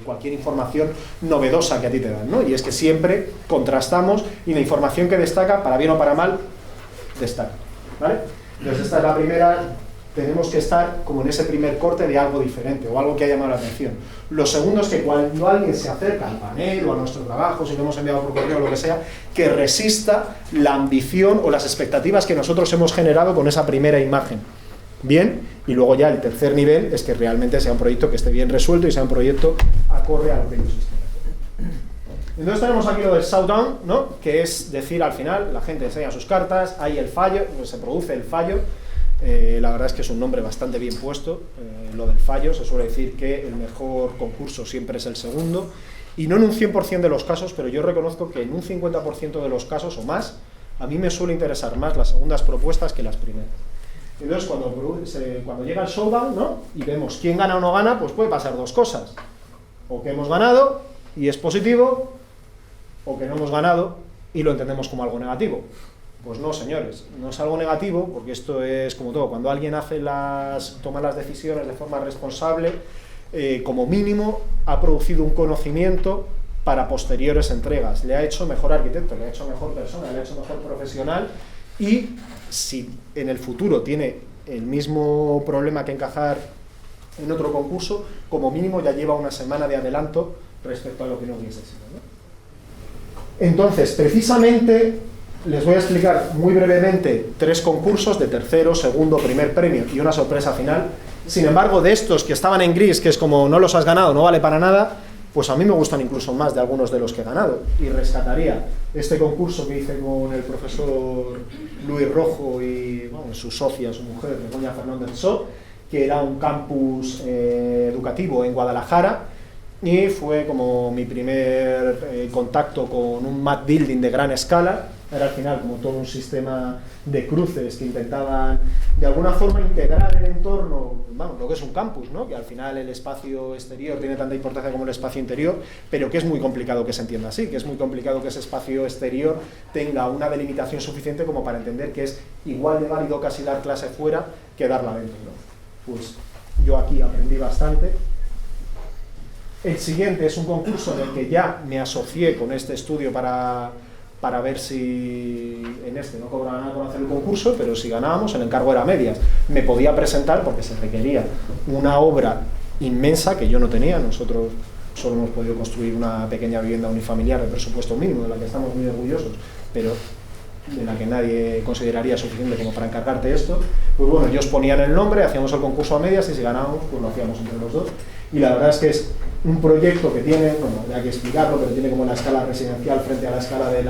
Speaker 2: cualquier información novedosa que a ti te dan, ¿no? Y es que siempre contrastamos, y la información que destaca, para bien o para mal, destaca, ¿vale? Entonces esta es la primera. Tenemos que estar como en ese primer corte de algo diferente o algo que ha llamado la atención. Lo segundo es que cuando alguien se acerca al panel o a nuestro trabajo, si lo hemos enviado por correo o lo que sea, que resista la ambición o las expectativas que nosotros hemos generado con esa primera imagen. Bien, y luego ya el tercer nivel es que realmente sea un proyecto que esté bien resuelto y sea un proyecto acorde a lo que ellos esperan. Entonces tenemos aquí lo del showdown, ¿no? Que es decir, al final, la gente enseña sus cartas, hay el fallo, pues se produce el fallo. La verdad es que es un nombre bastante bien puesto, lo del fallo. Se suele decir que el mejor concurso siempre es el segundo, y no en un 100% de los casos, pero yo reconozco que en un 50% de los casos o más, a mí me suele interesar más las segundas propuestas que las primeras. Entonces cuando llega el showdown, ¿no? Y vemos quién gana o no gana, pues puede pasar 2 cosas: o que hemos ganado y es positivo, o que no hemos ganado y lo entendemos como algo negativo. Pues no, señores, no es algo negativo, porque esto es como todo, cuando alguien toma las decisiones de forma responsable, como mínimo ha producido un conocimiento para posteriores entregas, le ha hecho mejor arquitecto, le ha hecho mejor persona, le ha hecho mejor profesional, y si en el futuro tiene el mismo problema que encajar en otro concurso, como mínimo ya lleva una semana de adelanto respecto a lo que no hubiese sido, ¿no? Entonces, precisamente, les voy a explicar muy brevemente 3 concursos de tercero, segundo, primer premio y una sorpresa final. Sin embargo, de estos que estaban en gris, que es como no los has ganado, no vale para nada, pues a mí me gustan incluso más de algunos de los que he ganado. Y rescataría este concurso que hice con el profesor Luis Rojo y bueno, su socia, su mujer, Begoña Fernández So, que era un campus educativo en Guadalajara, y fue como mi primer contacto con un mat building de gran escala. Era al final como todo un sistema de cruces que intentaban de alguna forma integrar el entorno, vamos, lo que es un campus, ¿no? Que al final el espacio exterior tiene tanta importancia como el espacio interior, pero que es muy complicado que se entienda así, que es muy complicado que ese espacio exterior tenga una delimitación suficiente como para entender que es igual de válido casi dar clase fuera que darla dentro, ¿no? Pues yo aquí aprendí bastante. El siguiente es un concurso en el que ya me asocié con este estudio para ver si en este no cobraba nada por hacer el concurso, pero si ganábamos, el encargo era a medias. Me podía presentar porque se requería una obra inmensa que yo no tenía. Nosotros solo hemos podido construir una pequeña vivienda unifamiliar de presupuesto mínimo, de la que estamos muy orgullosos, pero de la que nadie consideraría suficiente como para encargarte esto. Pues bueno, ellos ponían el nombre, hacíamos el concurso a medias y si ganábamos, pues lo hacíamos entre los dos. Y la verdad es que es un proyecto que tiene, bueno, hay que explicarlo, pero tiene como la escala residencial frente a la escala de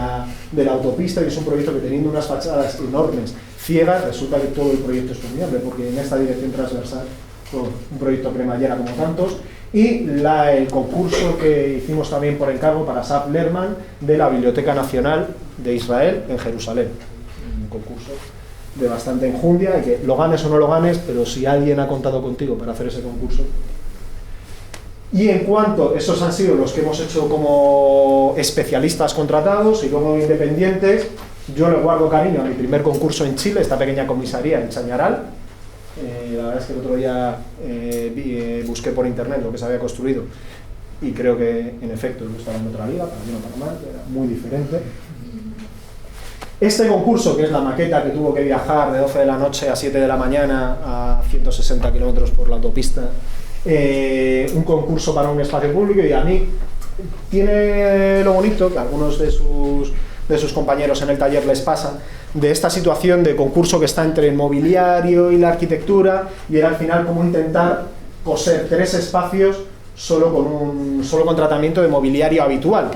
Speaker 2: la autopista, y es un proyecto que, teniendo unas fachadas enormes, ciegas, resulta que todo el proyecto es formidable, porque en esta dirección transversal, bueno, un proyecto cremallera como tantos. Y el concurso que hicimos también por encargo para Asaf Lerman de la Biblioteca Nacional de Israel en Jerusalén, un concurso de bastante enjundia, y que lo ganes o no lo ganes, pero si alguien ha contado contigo para hacer ese concurso. Y en cuanto, esos han sido los que hemos hecho como especialistas contratados, y luego independientes, yo le guardo cariño a mi primer concurso en Chile, esta pequeña comisaría en Chañaral. La verdad es que el otro día busqué por internet lo que se había construido, y creo que en efecto estaba en otra liga, para bien o para mal, era muy diferente. Este concurso, que es la maqueta que tuvo que viajar de 12 de la noche a 7 de la mañana a 160 kilómetros por la autopista, un concurso para un espacio público, y a mí tiene lo bonito que a algunos de sus compañeros en el taller les pasa, de esta situación de concurso que está entre el mobiliario y la arquitectura, y era al final como intentar coser 3 espacios solo con tratamiento de mobiliario habitual.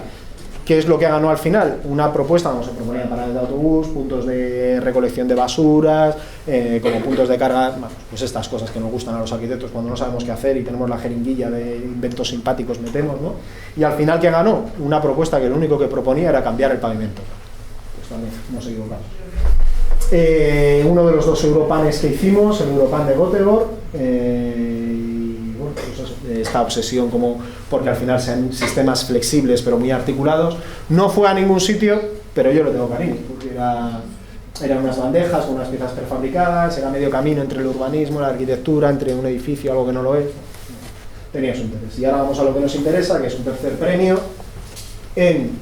Speaker 2: ¿Qué es lo que ganó al final? Una propuesta, como se proponía, paradas de autobús, puntos de recolección de basuras, como puntos de carga, bueno, pues estas cosas que nos gustan a los arquitectos cuando no sabemos qué hacer y tenemos la jeringuilla de inventos simpáticos, metemos, ¿no? Y al final, ¿qué ganó? Una propuesta que lo único que proponía era cambiar el pavimento. Pues también nos equivocamos. Uno de los 2 Europanes que hicimos, el Europan de Göteborg, pues eso, esta obsesión como porque al final sean sistemas flexibles pero muy articulados, no fue a ningún sitio, pero yo le tengo cariño, porque eran unas bandejas con unas piezas prefabricadas, era medio camino entre el urbanismo, la arquitectura, entre un edificio, algo que no lo es, tenía su interés. Y ahora vamos a lo que nos interesa, que es un tercer premio en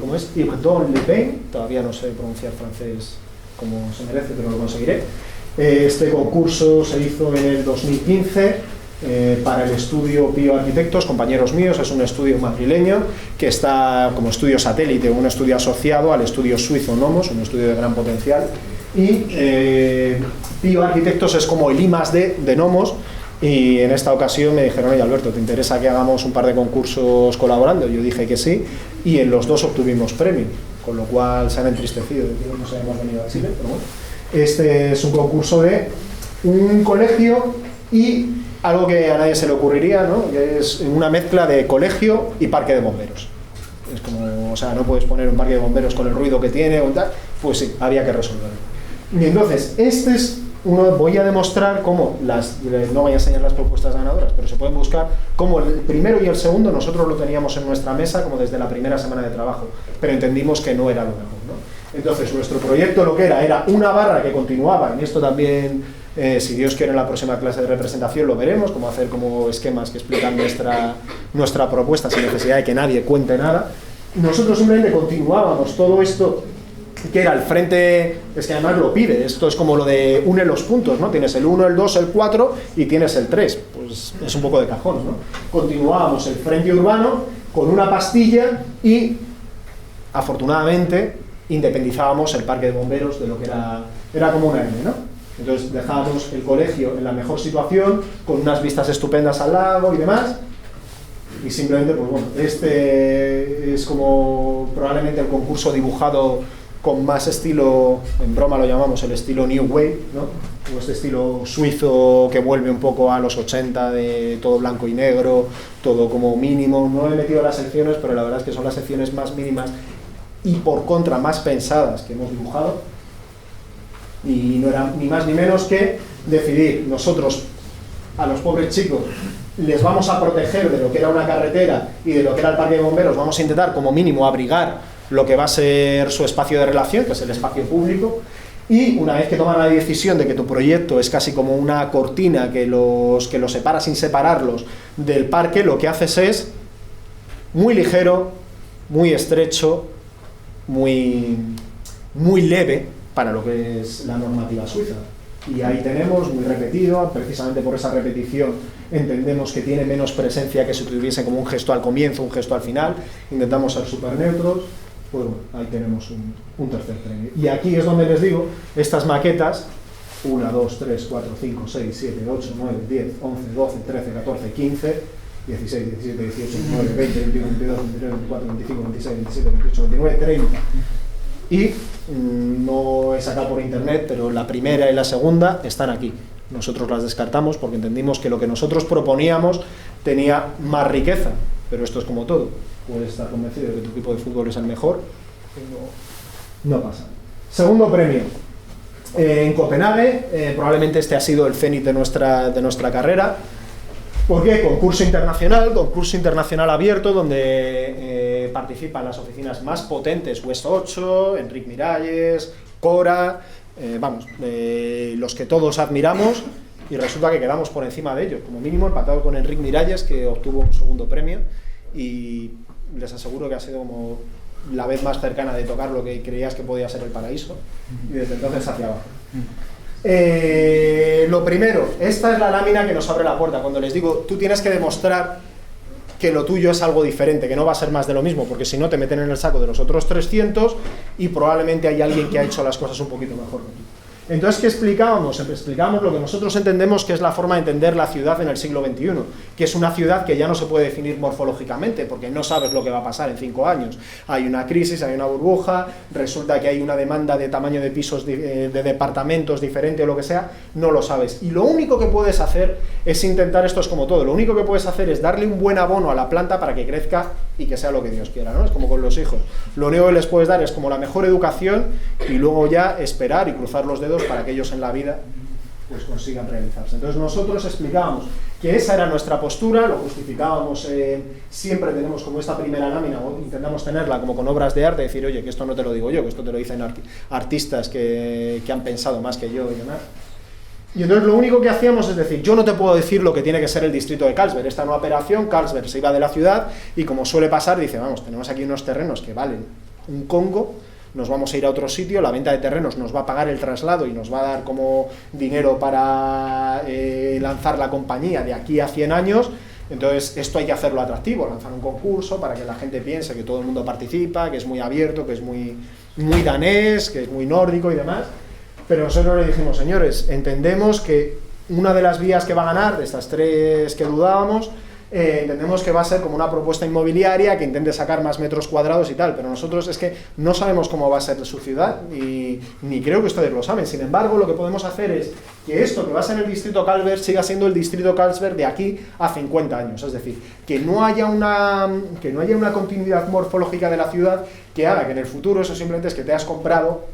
Speaker 2: ¿cómo es? Yverdon-les-Bains, todavía no sé pronunciar francés como se merece, pero lo conseguiré. Este concurso se hizo en el 2015 para el estudio Pío Arquitectos, compañeros míos. Es un estudio madrileño que está como estudio satélite, un estudio asociado al estudio suizo Nomos, un estudio de gran potencial. Y Pío Arquitectos es como el I+D de Nomos. Y en esta ocasión me dijeron: oye, Alberto, ¿te interesa que hagamos un par de concursos colaborando? Yo dije que sí, y en los 2 obtuvimos premio, con lo cual se han entristecido de que no nos hayamos venido a Chile, pero bueno. Este es un concurso de un colegio y algo que a nadie se le ocurriría, ¿no? Que es una mezcla de colegio y parque de bomberos. Es como, o sea, no puedes poner un parque de bomberos con el ruido que tiene o tal, pues sí, había que resolverlo. Y entonces, este es voy a demostrar cómo, no voy a enseñar las propuestas ganadoras, pero se pueden buscar cómo el primero y el segundo nosotros lo teníamos en nuestra mesa como desde la primera semana de trabajo, pero entendimos que no era lo mejor, ¿no? Entonces nuestro proyecto lo que era una barra que continuaba, en esto también, si Dios quiere en la próxima clase de representación lo veremos, cómo hacer como esquemas que explican nuestra propuesta sin necesidad de que nadie cuente nada. Nosotros simplemente continuábamos todo esto que era el frente, es que además lo pide, esto es como lo de une los puntos, ¿no? Tienes el 1, el 2, el 4 y tienes el 3, pues es un poco de cajón, ¿no? Continuábamos el frente urbano con una pastilla y, afortunadamente, independizábamos el parque de bomberos de lo que era como una M, ¿no? Entonces dejábamos el colegio en la mejor situación, con unas vistas estupendas al lago y demás, y simplemente, pues bueno, este es como probablemente el concurso dibujado con más estilo, en broma lo llamamos el estilo New Wave, ¿no? Como este estilo suizo que vuelve un poco a los 80, de todo blanco y negro, todo como mínimo. No he metido las secciones, pero la verdad es que son las secciones más mínimas y por contra más pensadas que hemos dibujado. Y no era ni más ni menos que decidir, nosotros a los pobres chicos les vamos a proteger de lo que era una carretera y de lo que era el parque de bomberos, vamos a intentar como mínimo abrigar lo que va a ser su espacio de relación, que es el espacio público, y una vez que toman la decisión de que tu proyecto es casi como una cortina que los separa sin separarlos del parque, lo que haces es muy ligero, muy estrecho, muy leve para lo que es la normativa suiza. Y ahí tenemos, muy repetido, precisamente por esa repetición entendemos que tiene menos presencia que si tuviese como un gesto al comienzo, un gesto al final, intentamos ser súper neutros. Pues bueno, ahí tenemos un tercer premio. Y aquí es donde les digo, estas maquetas, 1, 2, 3, 4, 5, 6, 7, 8, 9, 10, 11, 12, 13, 14, 15, 16, 17, 18, 19, 20, 21, 22, 23, 24, 25, 26, 27, 28, 29, 30. Y no he sacado por internet, pero la primera y la segunda están aquí. Nosotros las descartamos porque entendimos que lo que nosotros proponíamos tenía más riqueza, pero esto es como todo. Puedes estar convencido de que tu equipo de fútbol es el mejor, no pasa. Segundo premio, en Copenhague, probablemente este ha sido el cenit de nuestra carrera. ¿Por qué? Concurso internacional abierto, donde participan las oficinas más potentes, West 8, Enric Miralles, Cora, los que todos admiramos, y resulta que quedamos por encima de ellos, como mínimo empatado con Enric Miralles, que obtuvo un segundo premio, y les aseguro que ha sido como la vez más cercana de tocar lo que creías que podía ser el paraíso, y desde entonces hacia abajo. Lo primero, esta es la lámina que nos abre la puerta. Cuando les digo, tú tienes que demostrar que lo tuyo es algo diferente, que no va a ser más de lo mismo, porque si no te meten en el saco de los otros 300 y probablemente hay alguien que ha hecho las cosas un poquito mejor que tú. Entonces, ¿qué explicábamos? Explicábamos lo que nosotros entendemos que es la forma de entender la ciudad en el siglo XXI, que es una ciudad que ya no se puede definir morfológicamente, porque no sabes lo que va a pasar en 5 años. Hay una crisis, hay una burbuja, resulta que hay una demanda de tamaño de pisos, de departamentos diferente o lo que sea, no lo sabes. Y lo único que puedes hacer es intentar, esto es como todo, lo único que puedes hacer es darle un buen abono a la planta para que crezca y que sea lo que Dios quiera, ¿no? Es como con los hijos. Lo único que les puedes dar es como la mejor educación y luego ya esperar y cruzar los dedos para que ellos en la vida pues consigan realizarse. Entonces nosotros explicábamos que esa era nuestra postura, lo justificábamos, siempre tenemos como esta primera lámina, o intentamos tenerla como con obras de arte, decir, oye, que esto no te lo digo yo, que esto te lo dicen artistas que han pensado más que yo y demás. Y entonces lo único que hacíamos es decir, yo no te puedo decir lo que tiene que ser el distrito de Carlsberg. Esta nueva operación, Carlsberg se iba de la ciudad y como suele pasar, dice, vamos, tenemos aquí unos terrenos que valen un congo, nos vamos a ir a otro sitio, la venta de terrenos nos va a pagar el traslado y nos va a dar como dinero para lanzar la compañía de aquí a 100 años, entonces esto hay que hacerlo atractivo, lanzar un concurso para que la gente piense que todo el mundo participa, que es muy abierto, que es muy danés, que es muy nórdico y demás, pero nosotros le dijimos, señores, entendemos que una de las vías que va a ganar, de estas 3 que dudábamos, entendemos que va a ser como una propuesta inmobiliaria que intente sacar más metros cuadrados y tal, pero nosotros es que no sabemos cómo va a ser su ciudad y ni creo que ustedes lo saben. Sin embargo, lo que podemos hacer es que esto que va a ser el distrito Carlsberg siga siendo el distrito Carlsberg de aquí a 50 años, es decir, que no haya una continuidad morfológica de la ciudad que haga que en el futuro eso simplemente es que te has comprado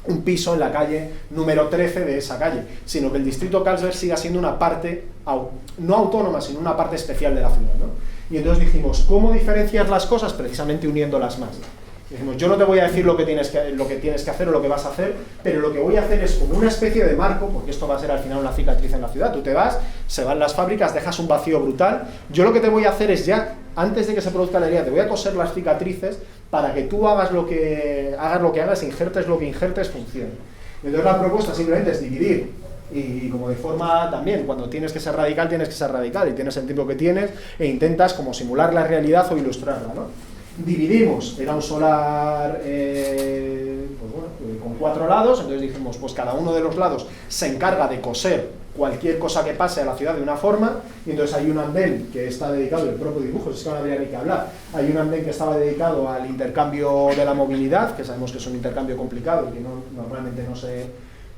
Speaker 2: un piso en la calle número 13 de esa calle, sino que el distrito Carlsberg siga siendo una parte, no autónoma, sino una parte especial de la ciudad, ¿no? Y entonces dijimos, ¿cómo diferenciar las cosas? Precisamente uniéndolas más. Dijimos, yo no te voy a decir lo que tienes que hacer o lo que vas a hacer, pero lo que voy a hacer es como una especie de marco, porque esto va a ser al final una cicatriz en la ciudad. Tú te vas, se van las fábricas, dejas un vacío brutal. Yo lo que te voy a hacer es ya, antes de que se produzca la herida, te voy a coser las cicatrices para que tú hagas lo que hagas, injertes lo que injertes, funcione. Entonces la propuesta simplemente es dividir, y como de forma también, cuando tienes que ser radical y tienes el tiempo que tienes, e intentas como simular la realidad o ilustrarla, ¿no? Dividimos, era un solar con 4 lados, entonces dijimos, pues cada uno de los lados se encarga de coser cualquier cosa que pase a la ciudad de una forma, y entonces hay un andén que está dedicado, el propio dibujo, es que no habría ni que hablar, hay un andén que estaba dedicado al intercambio de la movilidad, que sabemos que es un intercambio complicado y que normalmente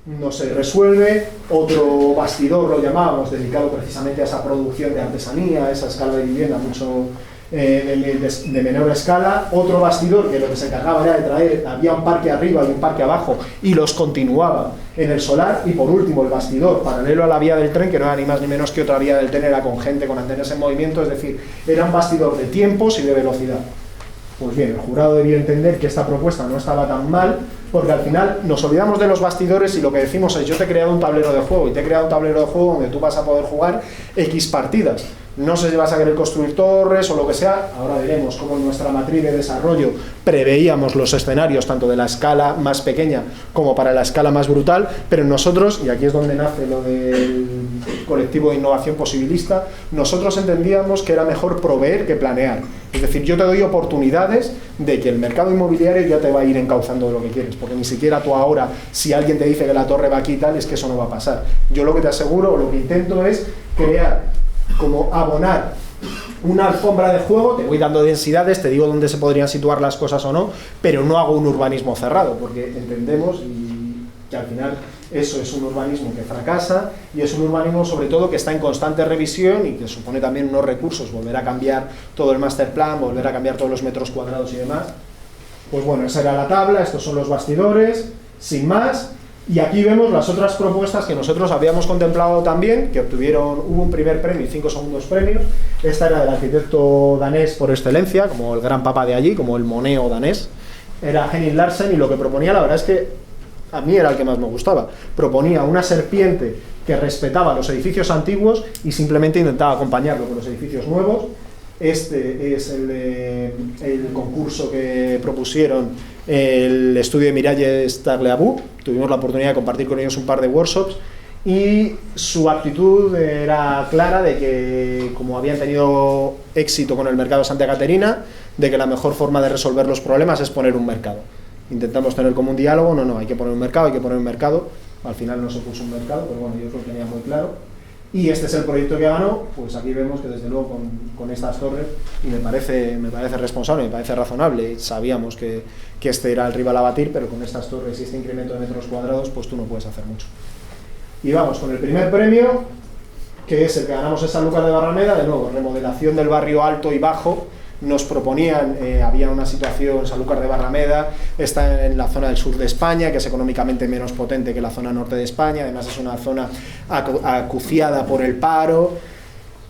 Speaker 2: no se resuelve. Otro bastidor, lo llamábamos, dedicado precisamente a esa producción de artesanía, a esa escala de vivienda mucho de menor escala. Otro bastidor que lo que se encargaba era de traer, había un parque arriba y un parque abajo y los continuaba en el solar. Y por último el bastidor paralelo a la vía del tren, que no era ni más ni menos que otra vía del tren, era con gente, con antenas en movimiento, es decir, era un bastidor de tiempos y de velocidad. Pues bien, el jurado debió entender que esta propuesta no estaba tan mal, porque al final nos olvidamos de los bastidores y lo que decimos es, yo te he creado un tablero de juego y te he creado un tablero de juego donde tú vas a poder jugar X partidas. No sé si vas a querer construir torres o lo que sea, ahora veremos cómo en nuestra matriz de desarrollo preveíamos los escenarios tanto de la escala más pequeña como para la escala más brutal, pero nosotros, y aquí es donde nace lo del colectivo de innovación posibilista, nosotros entendíamos que era mejor proveer que planear. Es decir, yo te doy oportunidades de que el mercado inmobiliario ya te va a ir encauzando lo que quieres, porque ni siquiera tú ahora, si alguien te dice que la torre va aquí y tal, es que eso no va a pasar. Yo lo que te aseguro, lo que intento es crear, como abonar una alfombra de juego, te voy dando densidades, te digo dónde se podrían situar las cosas o no, pero no hago un urbanismo cerrado, porque entendemos que al final eso es un urbanismo que fracasa y es un urbanismo sobre todo que está en constante revisión y que supone también unos recursos, volver a cambiar todo el master plan, volver a cambiar todos los metros cuadrados y demás. Pues bueno, esa era la tabla, estos son los bastidores, sin más. Y aquí vemos las otras propuestas que nosotros habíamos contemplado también, que hubo un primer premio y 5 segundos premios. Esta era del arquitecto danés por excelencia, como el gran papa de allí, como el moneo danés. Era Henning Larsen, y lo que proponía, la verdad es que a mí era el que más me gustaba. Proponía una serpiente que respetaba los edificios antiguos y simplemente intentaba acompañarlo con los edificios nuevos. Este es el concurso que propusieron el estudio de Miralles Tarleabou. Tuvimos la oportunidad de compartir con ellos un par de workshops y su actitud era clara de que, como habían tenido éxito con el mercado de Santa Caterina, de que la mejor forma de resolver los problemas es poner un mercado. Intentamos tener como un diálogo, no, hay que poner un mercado, al final no se puso un mercado, pero bueno, yo lo tenía muy claro. Y este es el proyecto que ganó. Pues aquí vemos que desde luego con estas torres, y me parece responsable, me parece razonable, sabíamos que este era el rival a batir, pero con estas torres y este incremento de metros cuadrados, pues tú no puedes hacer mucho. Y vamos con el primer premio, que es el que ganamos en Sanlúcar de Barrameda, de nuevo, remodelación del barrio alto y bajo. Nos proponían, había una situación, Sanlúcar de Barrameda está en la zona del sur de España, que es económicamente menos potente que la zona norte de España, además es una zona acuciada por el paro,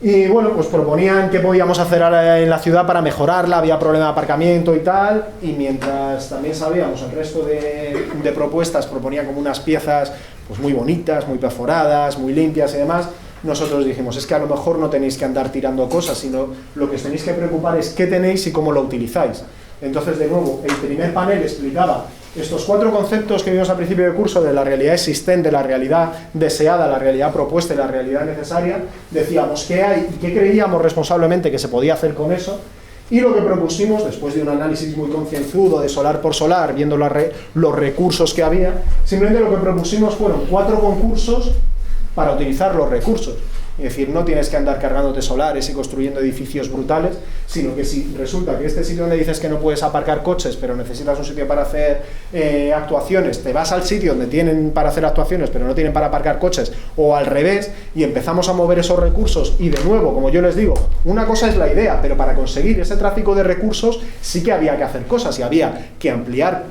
Speaker 2: y bueno, pues proponían qué podíamos hacer en la ciudad para mejorarla, había problema de aparcamiento y tal, y mientras también sabíamos el resto de propuestas proponían como unas piezas pues muy bonitas, muy perforadas, muy limpias y demás. Nosotros dijimos, es que a lo mejor no tenéis que andar tirando cosas, sino lo que os tenéis que preocupar es qué tenéis y cómo lo utilizáis. Entonces, de nuevo, el primer panel explicaba estos 4 conceptos que vimos al principio del curso, de la realidad existente, la realidad deseada, la realidad propuesta y la realidad necesaria. Decíamos qué hay y qué creíamos responsablemente que se podía hacer con eso. Y lo que propusimos, después de un análisis muy concienzudo de solar por solar, viendo los recursos que había, simplemente lo que propusimos fueron 4 concursos para utilizar los recursos. Es decir, no tienes que andar cargándote solares y construyendo edificios brutales, sino que si resulta que este sitio donde dices que no puedes aparcar coches, pero necesitas un sitio para hacer actuaciones, te vas al sitio donde tienen para hacer actuaciones, pero no tienen para aparcar coches, o al revés, y empezamos a mover esos recursos, y de nuevo, como yo les digo, una cosa es la idea, pero para conseguir ese tráfico de recursos sí que había que hacer cosas, y había que ampliar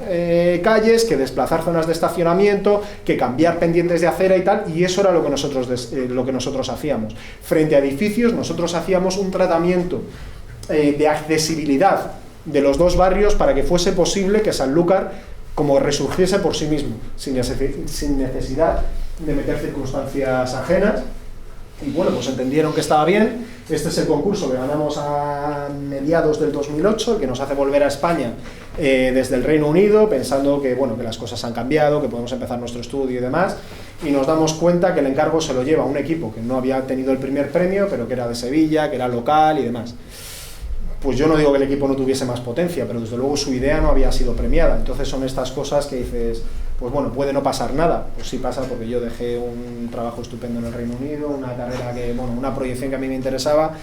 Speaker 2: calles, que desplazar zonas de estacionamiento, que cambiar pendientes de acera y tal, y eso era lo que nosotros hacíamos. Frente a edificios, nosotros hacíamos un tratamiento de accesibilidad de los dos barrios para que fuese posible que Sanlúcar como resurgiese por sí mismo, sin necesidad de meter circunstancias ajenas. Y bueno, pues entendieron que estaba bien. Este es el concurso que ganamos a mediados del 2008, el que nos hace volver a España desde el Reino Unido, pensando que, bueno, que las cosas han cambiado, que podemos empezar nuestro estudio y demás, y nos damos cuenta que el encargo se lo lleva un equipo que no había tenido el primer premio, pero que era de Sevilla, que era local y demás. Pues yo no digo que el equipo no tuviese más potencia, pero desde luego su idea no había sido premiada. Entonces son estas cosas que dices, pues bueno, puede no pasar nada. Pues sí pasa, porque yo dejé un trabajo estupendo en el Reino Unido, una carrera que, bueno, una proyección que a mí me interesaba,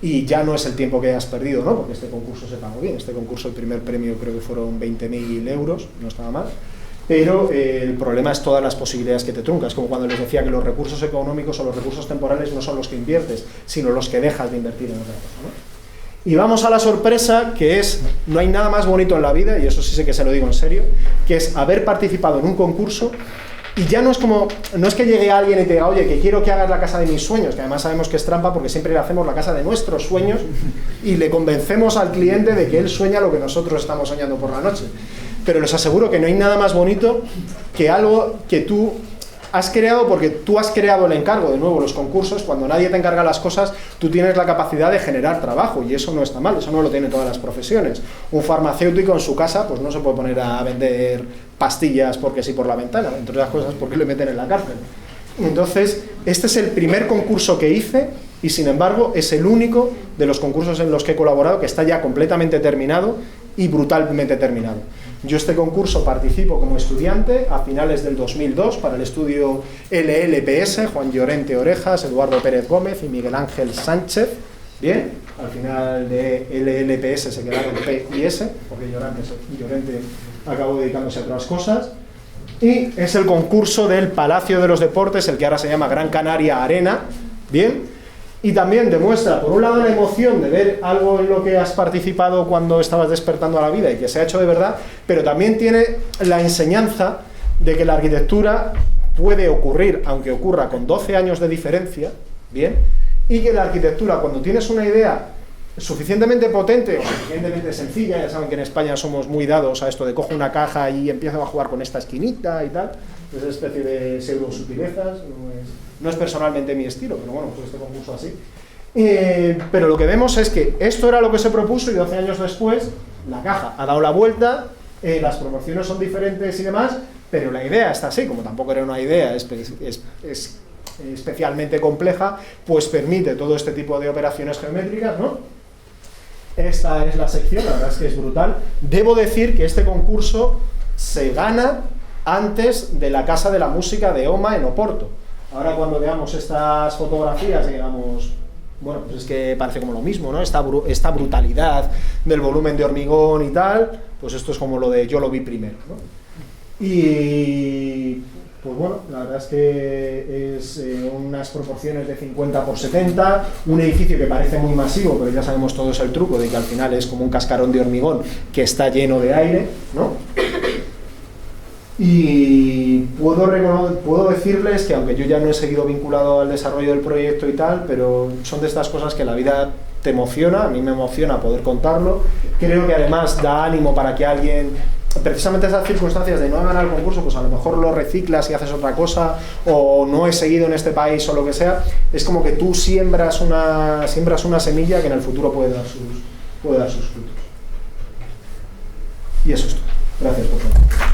Speaker 2: y ya no es el tiempo que has perdido, ¿no? Porque este concurso se pagó bien. Este concurso, el primer premio creo que fueron 20.000 euros, no estaba mal. Pero el problema es todas las posibilidades que te truncas, como cuando les decía que los recursos económicos o los recursos temporales no son los que inviertes, sino los que dejas de invertir en otra cosa, ¿no? Y vamos a la sorpresa, que es, no hay nada más bonito en la vida, y eso sí sé que se lo digo en serio, que es haber participado en un concurso, y ya no es que llegue alguien y te diga, oye, que quiero que hagas la casa de mis sueños, que además sabemos que es trampa porque siempre le hacemos la casa de nuestros sueños y le convencemos al cliente de que él sueña lo que nosotros estamos soñando por la noche. Pero les aseguro que no hay nada más bonito que algo que tú has creado, porque tú has creado el encargo. De nuevo, los concursos, cuando nadie te encarga las cosas, tú tienes la capacidad de generar trabajo, y eso no está mal, eso no lo tienen todas las profesiones. Un farmacéutico en su casa pues no se puede poner a vender pastillas porque sí por la ventana, entre otras cosas porque le meten en la cárcel. Entonces, este es el primer concurso que hice, y sin embargo es el único de los concursos en los que he colaborado que está ya completamente terminado y brutalmente terminado. Yo este concurso participo como estudiante a finales del 2002 para el estudio LLPS, Juan Llorente Orejas, Eduardo Pérez Gómez y Miguel Ángel Sánchez. Bien, al final de LLPS se quedaron P y S, porque Llorente acabó dedicándose a otras cosas. Y es el concurso del Palacio de los Deportes, el que ahora se llama Gran Canaria Arena. Bien. Y también demuestra, por un lado, la emoción de ver algo en lo que has participado cuando estabas despertando a la vida y que se ha hecho de verdad, pero también tiene la enseñanza de que la arquitectura puede ocurrir, aunque ocurra con 12 años de diferencia, ¿bien? Y que la arquitectura, cuando tienes una idea suficientemente potente o suficientemente sencilla, ya saben que en España somos muy dados a esto de cojo una caja y empiezo a jugar con esta esquinita y tal, esa especie de pseudo sutilezas, no es personalmente mi estilo, pero bueno, pues este concurso así. Pero lo que vemos es que esto era lo que se propuso, y 12 años después la caja ha dado la vuelta, las proporciones son diferentes y demás, pero la idea está así. Como tampoco era una idea especialmente compleja, pues permite todo este tipo de operaciones geométricas, ¿no? Esta es la sección, la verdad es que es brutal. Debo decir que este concurso se gana antes de la Casa de la Música de Oma en Oporto. Ahora cuando veamos estas fotografías digamos, bueno, pues es que parece como lo mismo, ¿no? Esta brutalidad del volumen de hormigón y tal, pues esto es como lo de yo lo vi primero, ¿no? Y pues bueno, la verdad es que es unas proporciones de 50 por 70, un edificio que parece muy masivo, pero ya sabemos todos el truco de que al final es como un cascarón de hormigón que está lleno de aire, ¿no? Y puedo decirles que, aunque yo ya no he seguido vinculado al desarrollo del proyecto y tal, pero son de estas cosas que la vida te emociona, a mí me emociona poder contarlo. Creo que además da ánimo para que alguien, precisamente esas circunstancias de no ganar el concurso, pues a lo mejor lo reciclas y haces otra cosa, o no he seguido en este país o lo que sea, es como que tú siembras una semilla que en el futuro puede dar sus frutos. Y eso es todo. Gracias por todo.